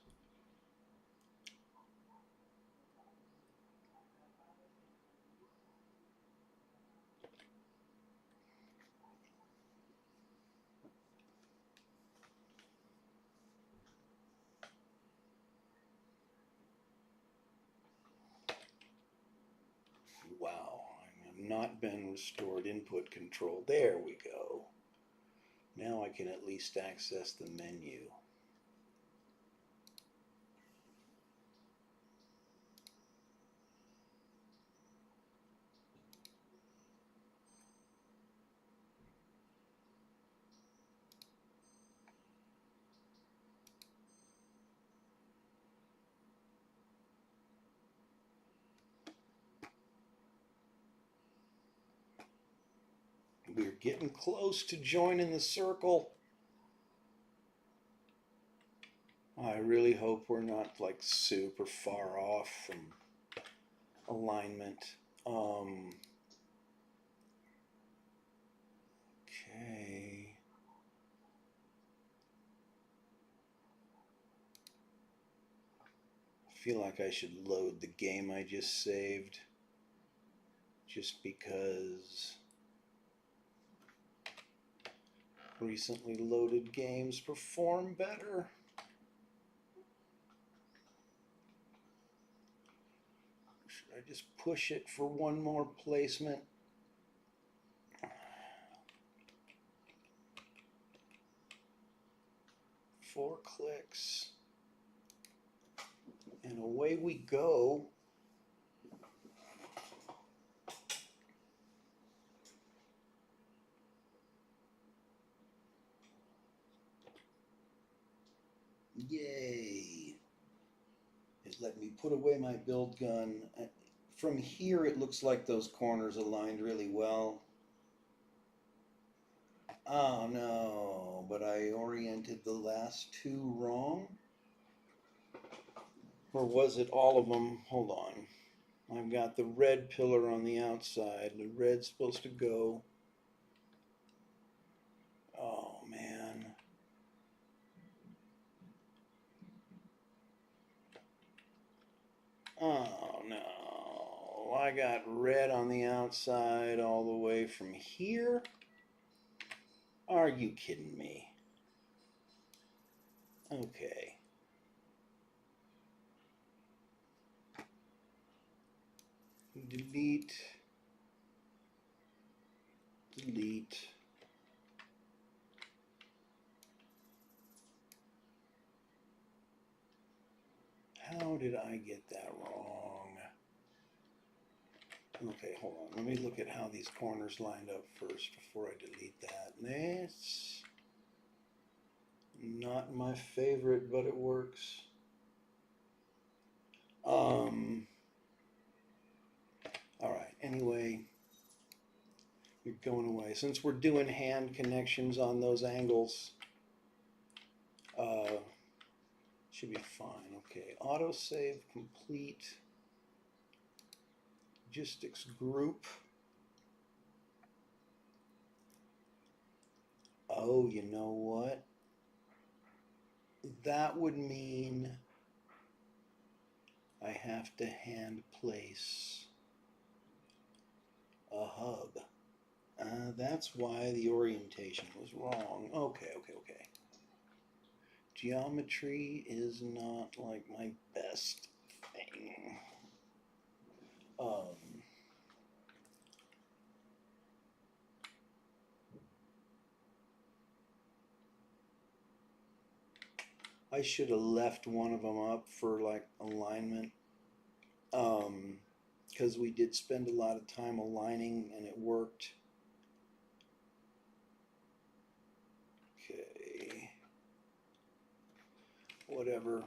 Wow, I have not been restored input control. There we go. Now I can at least access the menu. We're getting close to joining the circle. I really hope we're not like super far off from alignment. Okay. I feel like I should load the game I just saved, just because recently loaded games perform better. Should I just push it for one more placement? 4 clicks. And away we go. Yay. It let me put away my build gun. From here it looks like those corners aligned really well. Oh no, but I oriented the last 2 wrong. Or was it all of them? Hold on. I've got the red pillar on the outside. The red's supposed to go. Oh man. Oh no. I got red on the outside all the way from here. Are you kidding me? Okay. Delete. Delete. How did I get that wrong? Okay, hold on. Let me look at how these corners lined up first before I delete that. That's not my favorite, but it works. All right, anyway, you're going away. Since we're doing hand connections on those angles, should be fine. Okay, autosave complete. Logistics group. Oh, you know what? That would mean I have to hand place a hub. That's why the orientation was wrong. Okay. Geometry is not like my best thing. I should have left one of them up for like alignment, because we did spend a lot of time aligning and it worked. Okay, whatever.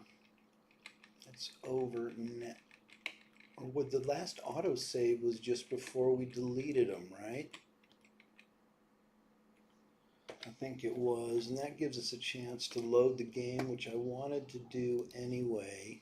It's over net. Or what, the last autosave was just before we deleted them, right? I think it was, and that gives us a chance to load the game, which I wanted to do anyway.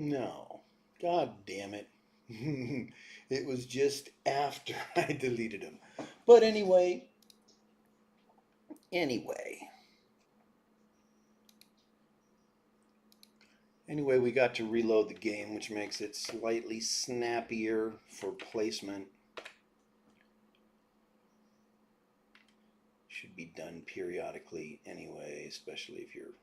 No, god damn it. It was just after I deleted them. But anyway, we got to reload the game, which makes it slightly snappier for placement. Should be done periodically anyway, especially if you're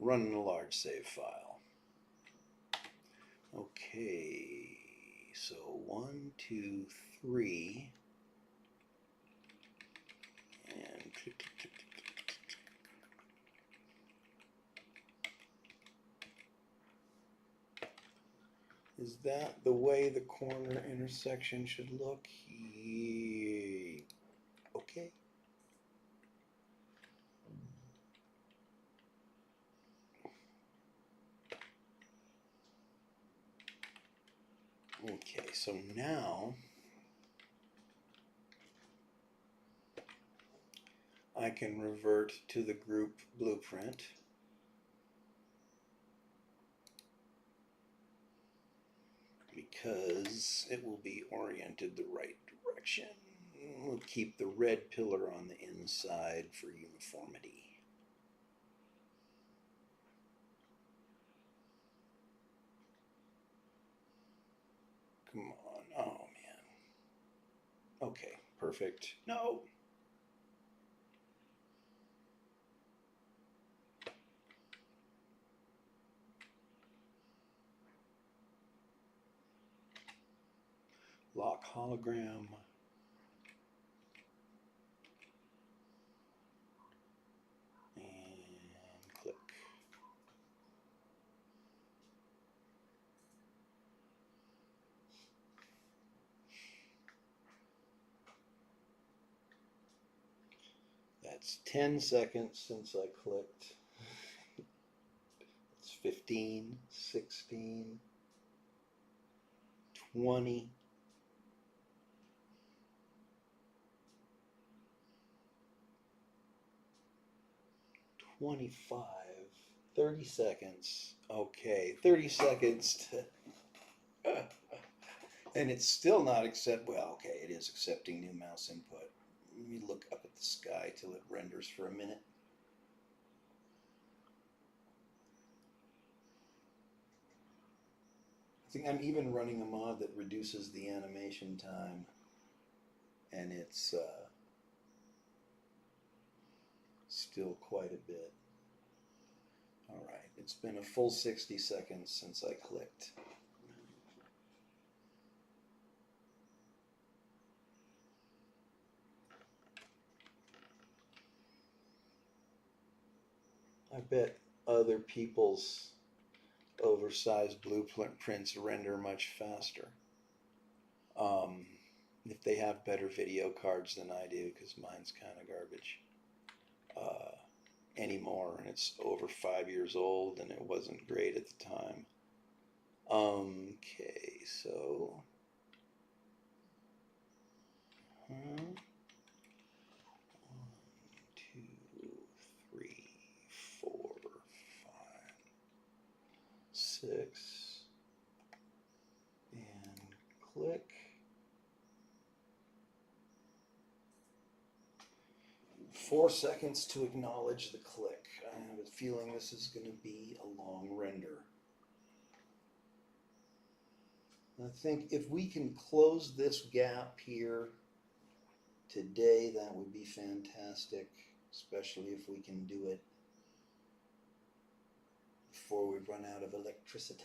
running a large save file. Okay, so 1, 2, 3, and click, click, click, click. Is that the way the corner intersection should look? Okay. Okay, so now I can revert to the group blueprint. Because it will be oriented the right direction. We'll keep the red pillar on the inside for uniformity. Come on. Oh, man. Okay, perfect. No. Lock hologram. And click. That's 10 seconds since I clicked. It's 15, 16, 20. 25, 30 seconds. Okay, 30 seconds to, and it's still not well, okay, it is accepting new mouse input. Let me look up at the sky till it renders for a minute. I think I'm even running a mod that reduces the animation time, and it's still quite a bit. All right, it's been a full 60 seconds since I clicked. I bet other people's oversized blueprints render much faster. if they have better video cards than I do, because mine's kind of garbage anymore, and it's over 5 years old, and it wasn't great at the time. Okay, so 1, 2, 3, 4, 5, 6, and click. 4 seconds to acknowledge the click. I have a feeling this is going to be a long render. I think if we can close this gap here today, that would be fantastic, especially if we can do it before we run out of electricity.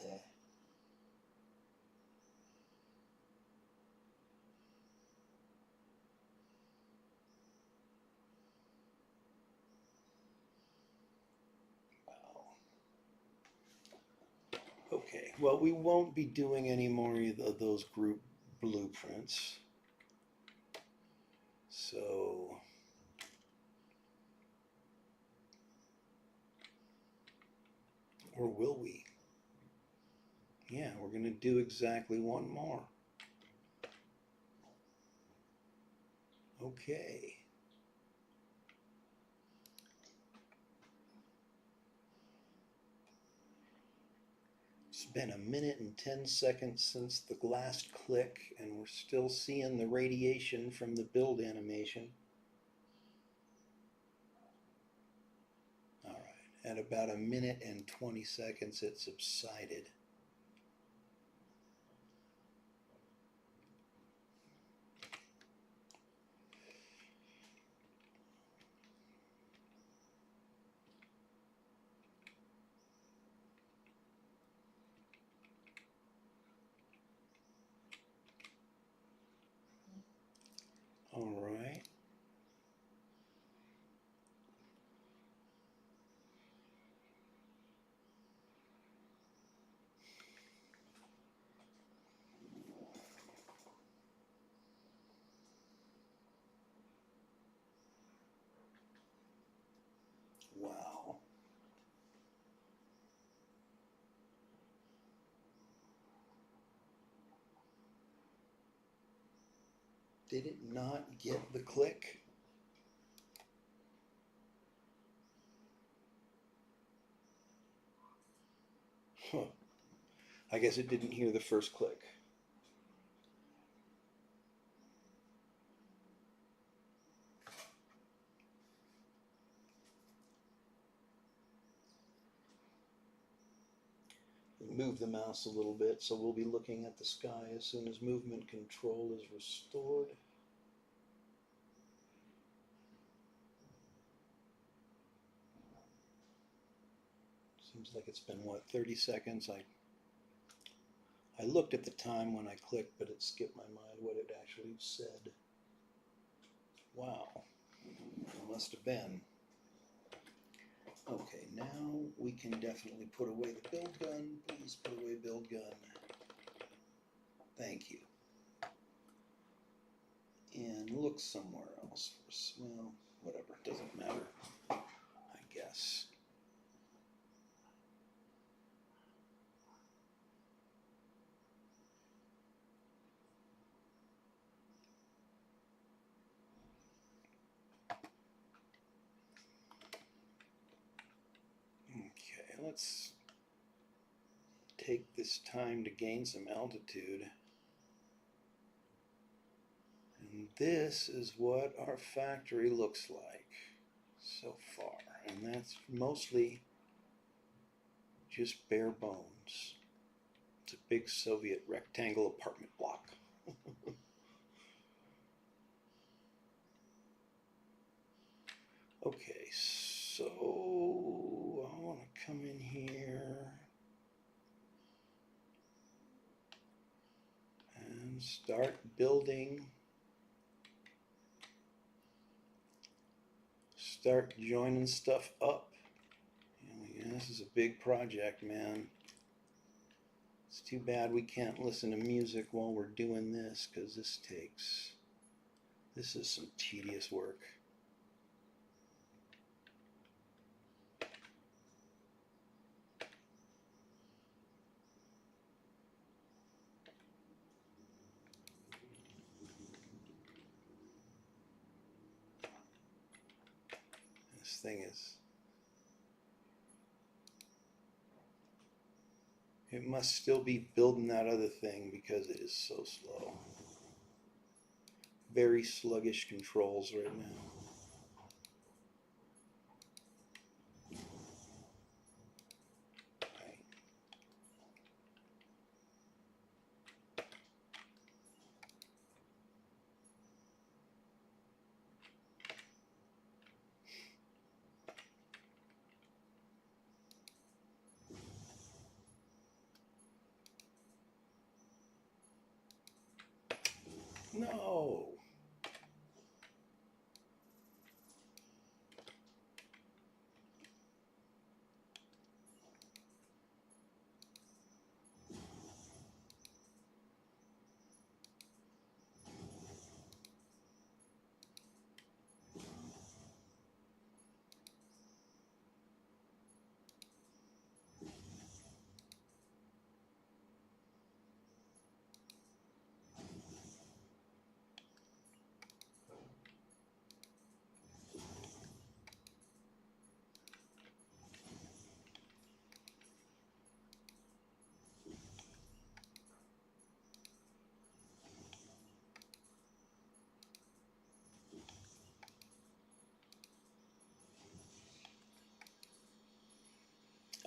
Okay, well, we won't be doing any more of those group blueprints. So, or will we? Yeah, we're going to do exactly one more. Okay. It's been 1 minute and 10 seconds since the last click, and we're still seeing the radiation from the build animation. All right, at about 1 minute and 20 seconds, it subsided. All right. Wow. Did it not get the click? Huh. I guess it didn't hear the first click. Move the mouse a little bit, so we'll be looking at the sky as soon as movement control is restored. Seems like it's been, what, 30 seconds? I looked at the time when I clicked, but it skipped my mind what it actually said. Wow, it must have been. Okay, now we can definitely put away the build gun. Please put away build gun. Thank you. And look somewhere else. Well, whatever, it doesn't matter, I guess. Okay, let's take this time to gain some altitude. And this is what our factory looks like so far. And that's mostly just bare bones. It's a big Soviet rectangle apartment block. Okay, so I want to come in here and start building. Start joining stuff up. Yeah, this is a big project, man. It's too bad we can't listen to music while we're doing this, because this is some tedious work. This thing is, it must still be building that other thing because it is so slow. Very sluggish controls right now. No.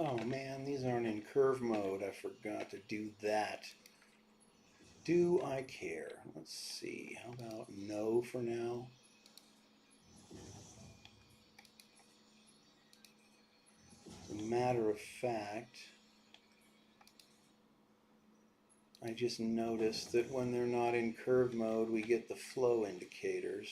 Oh man, these aren't in curve mode. I forgot to do that. Do I care? Let's see. How about no for now? As a matter of fact, I just noticed that when they're not in curve mode, we get the flow indicators.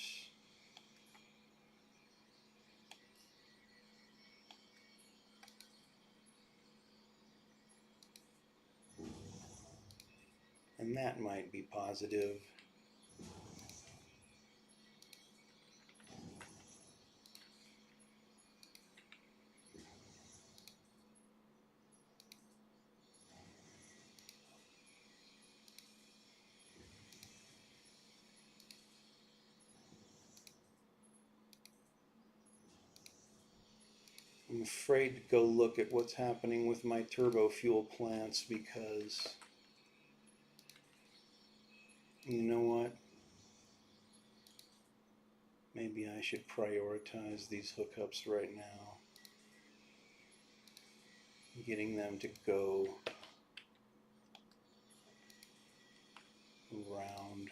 And that might be positive. I'm afraid to go look at what's happening with my turbo fuel plants because, you know what? Maybe I should prioritize these hookups right now. Getting them to go around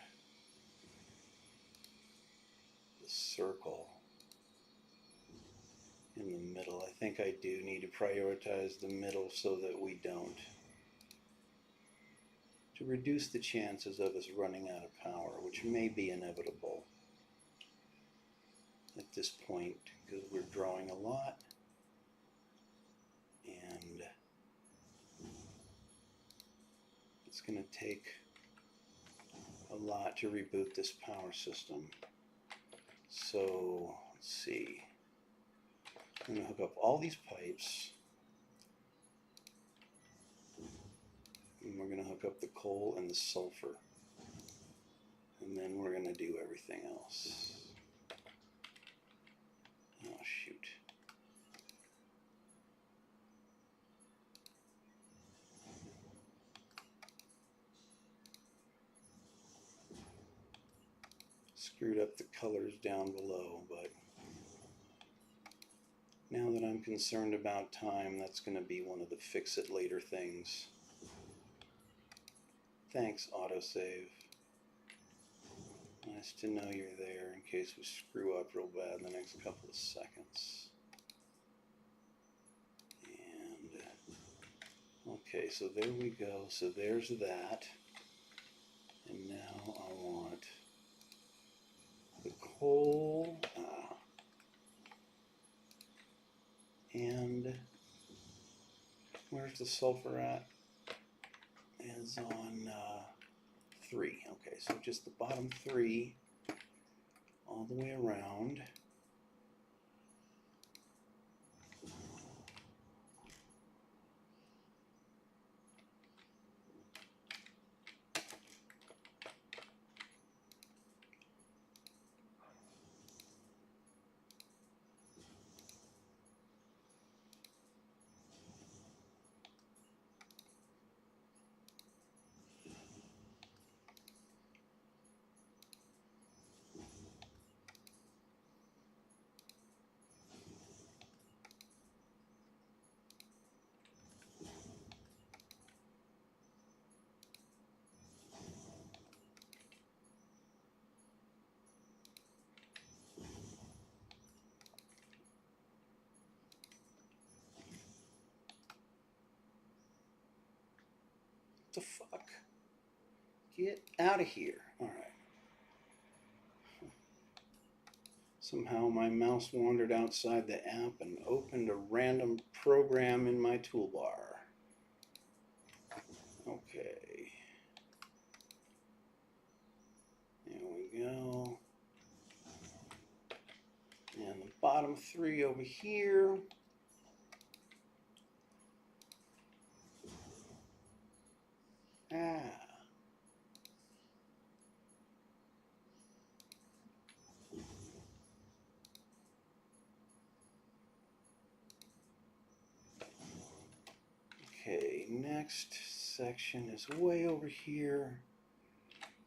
the circle in the middle. I think I do need to prioritize the middle so that we don't. To reduce the chances of us running out of power, which may be inevitable at this point because we're drawing a lot and it's going to take a lot to reboot this power system. So let's see. I'm going to hook up all these pipes and we're going to hook up the coal and the sulfur and then we're going to do everything else. Oh shoot. Screwed up the colors down below, but now that I'm concerned about time, that's going to be one of the fix-it-later things. Thanks, autosave. Nice to know you're there in case we screw up real bad in the next couple of seconds. And, okay, so there we go. So there's that. And now I want the coal. And where's the sulfur at? is on 3. Okay, so just the bottom 3 all the way around. What the fuck? Get out of here. All right. Somehow my mouse wandered outside the app and opened a random program in my toolbar. Okay. There we go. And the bottom 3 over here. Okay, next section is way over here.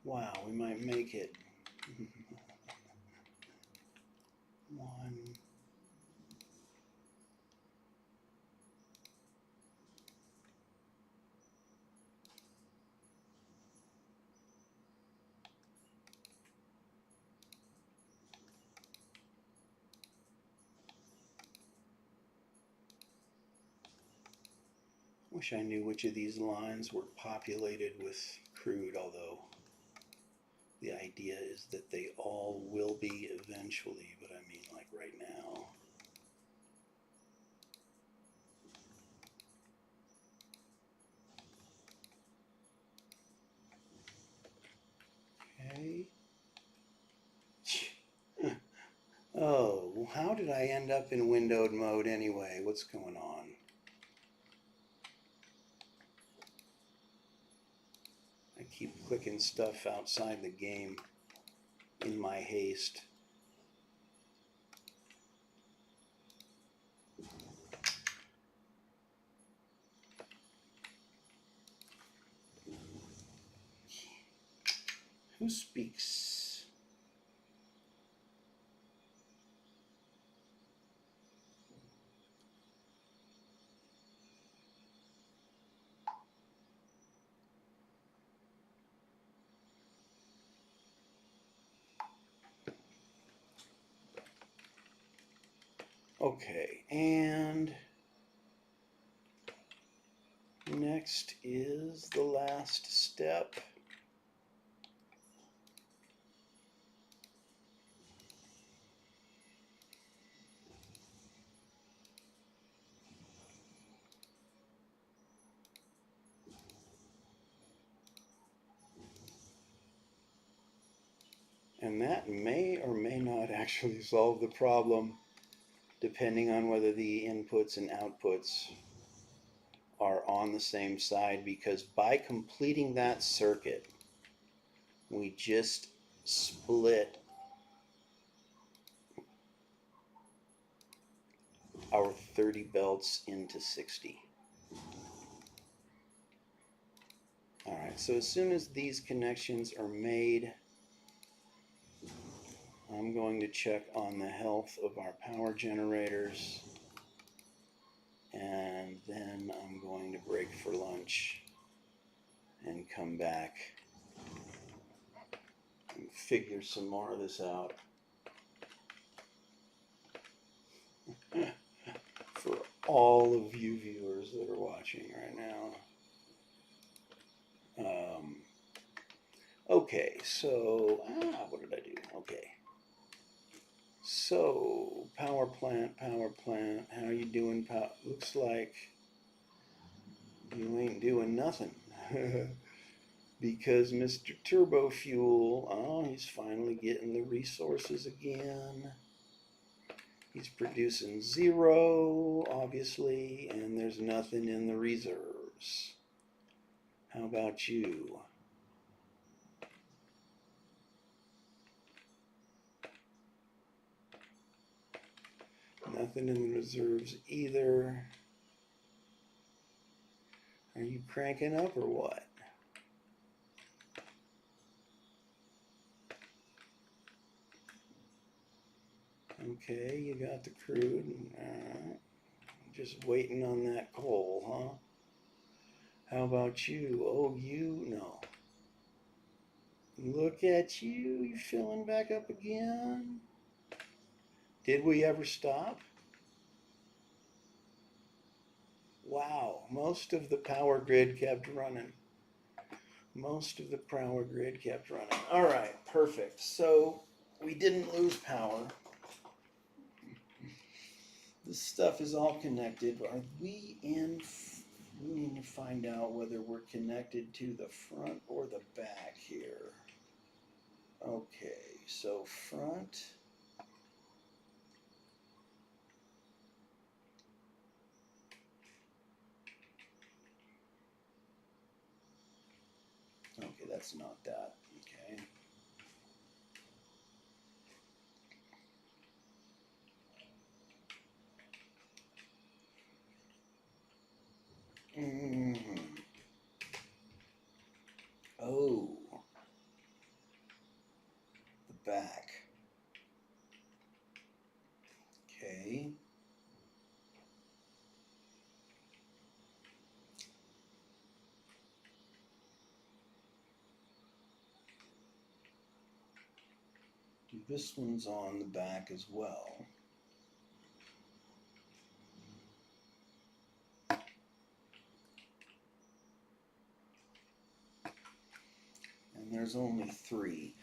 Wow, we might make it. 1. Wish I knew which of these lines were populated with crude, although the idea is that they all will be eventually, but I mean like right now. Okay. Oh, how did I end up in windowed mode anyway? What's going on? I keep clicking stuff outside the game in my haste. Who speaks? Okay, and next is the last step. And that may or may not actually solve the problem, depending on whether the inputs and outputs are on the same side, because by completing that circuit, we just split our 30 belts into 60. Alright, so as soon as these connections are made, I'm going to check on the health of our power generators, and then I'm going to break for lunch and come back and figure some more of this out for all of you viewers that are watching right now. Okay, so, what did I do? Okay. So, power plant, how you doing? Looks like you ain't doing nothing. because Mr. Turbo Fuel, oh, he's finally getting the resources again. He's producing 0, obviously, and there's nothing in the reserves. How about you? Nothing in the reserves either. Are you cranking up or what? Okay, you got the crude. Alright. Just waiting on that coal, huh? How about you? Oh, you? No. Look at you. You filling back up again? Did we ever stop? Wow. Most of the power grid kept running. Most of the power grid kept running. All right, perfect. So we didn't lose power. This stuff is all connected. Are we in? We need to find out whether we're connected to the front or the back here. Okay, so front. Okay, that's not that. Okay. Oh, the back. Okay. This one's on the back as well. And there's only 3.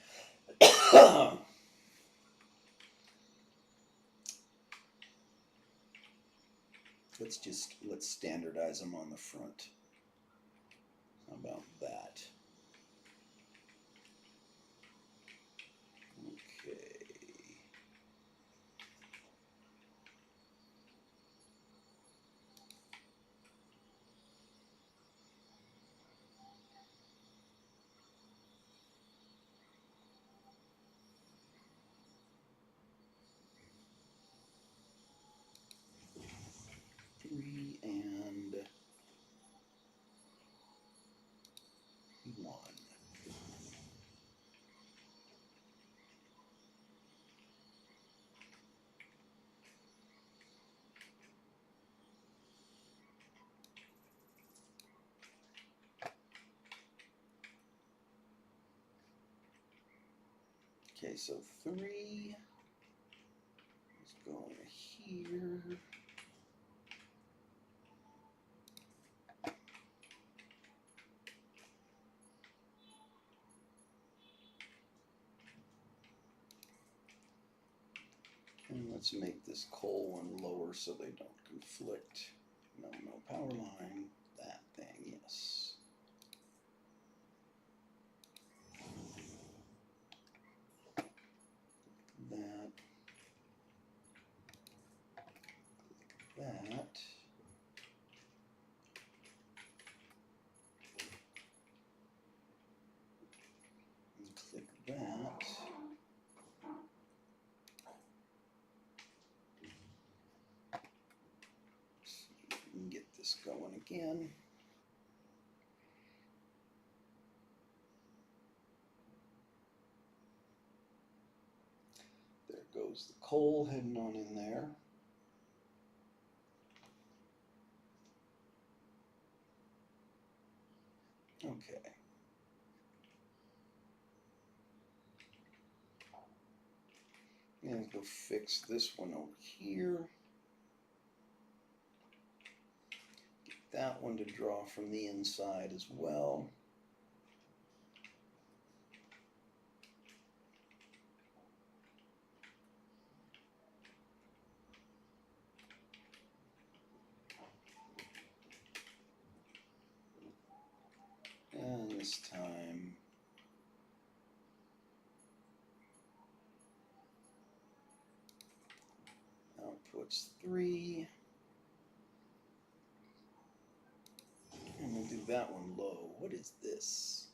Let's standardize them on the front. How about that? Okay. Three and 1. Okay, so 3 is going here. And let's make this coal one lower so they don't conflict. No power line. That thing, yes. That. That. And click that. See if we can get this going again. There goes the coal heading on in there. Okay. And go fix this one over here. Get that one to draw from the inside as well. And this time outputs 3. And we'll do that one low. What is this?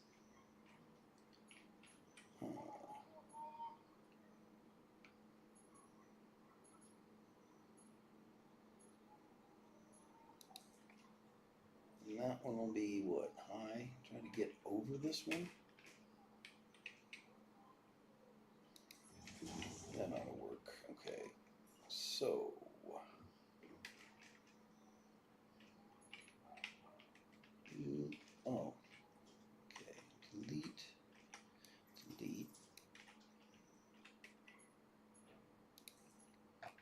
And that one will be what? High. Try to get over this one. That ought to work. Okay. So oh, okay. Delete.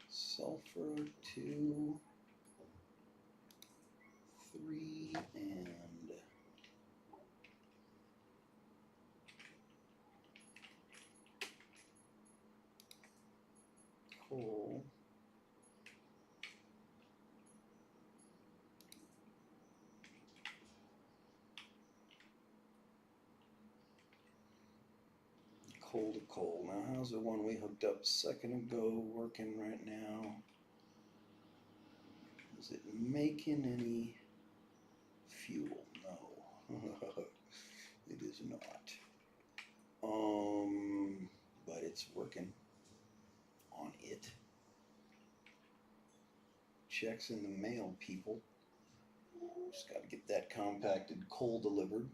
Sulfur 2, 3, and coal. Coal to coal. Now, how's the one we hooked up a second ago working right now? Is it making any fuel? No. It is not. But it's working on it. Checks in the mail, people. Just got to get that compacted coal delivered.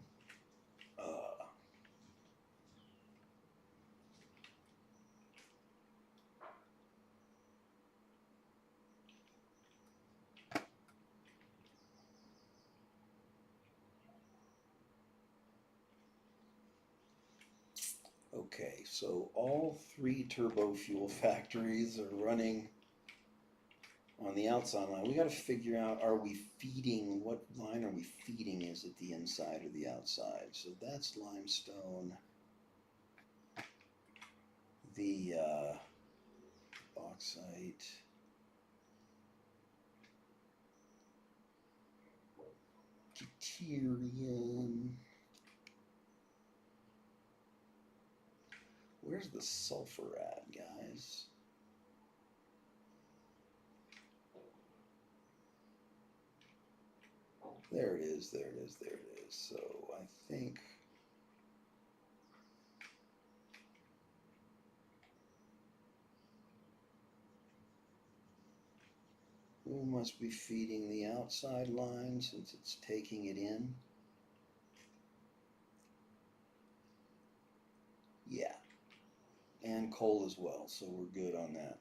Okay, so all 3 turbo fuel factories are running on the outside line. We got to figure out, are we feeding, what line are we feeding? Is it the inside or the outside? So that's limestone. The bauxite. Deuterium. Where's the sulfur at, guys? There it is, there it is, there it is. So I think we must be feeding the outside line since it's taking it in. Yeah. And coal as well, so we're good on that.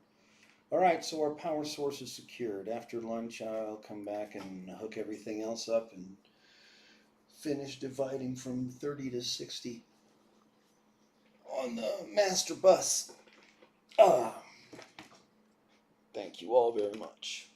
All right, so our power source is secured. After lunch, I'll come back and hook everything else up and finish dividing from 30 to 60 on the master bus. Thank you all very much.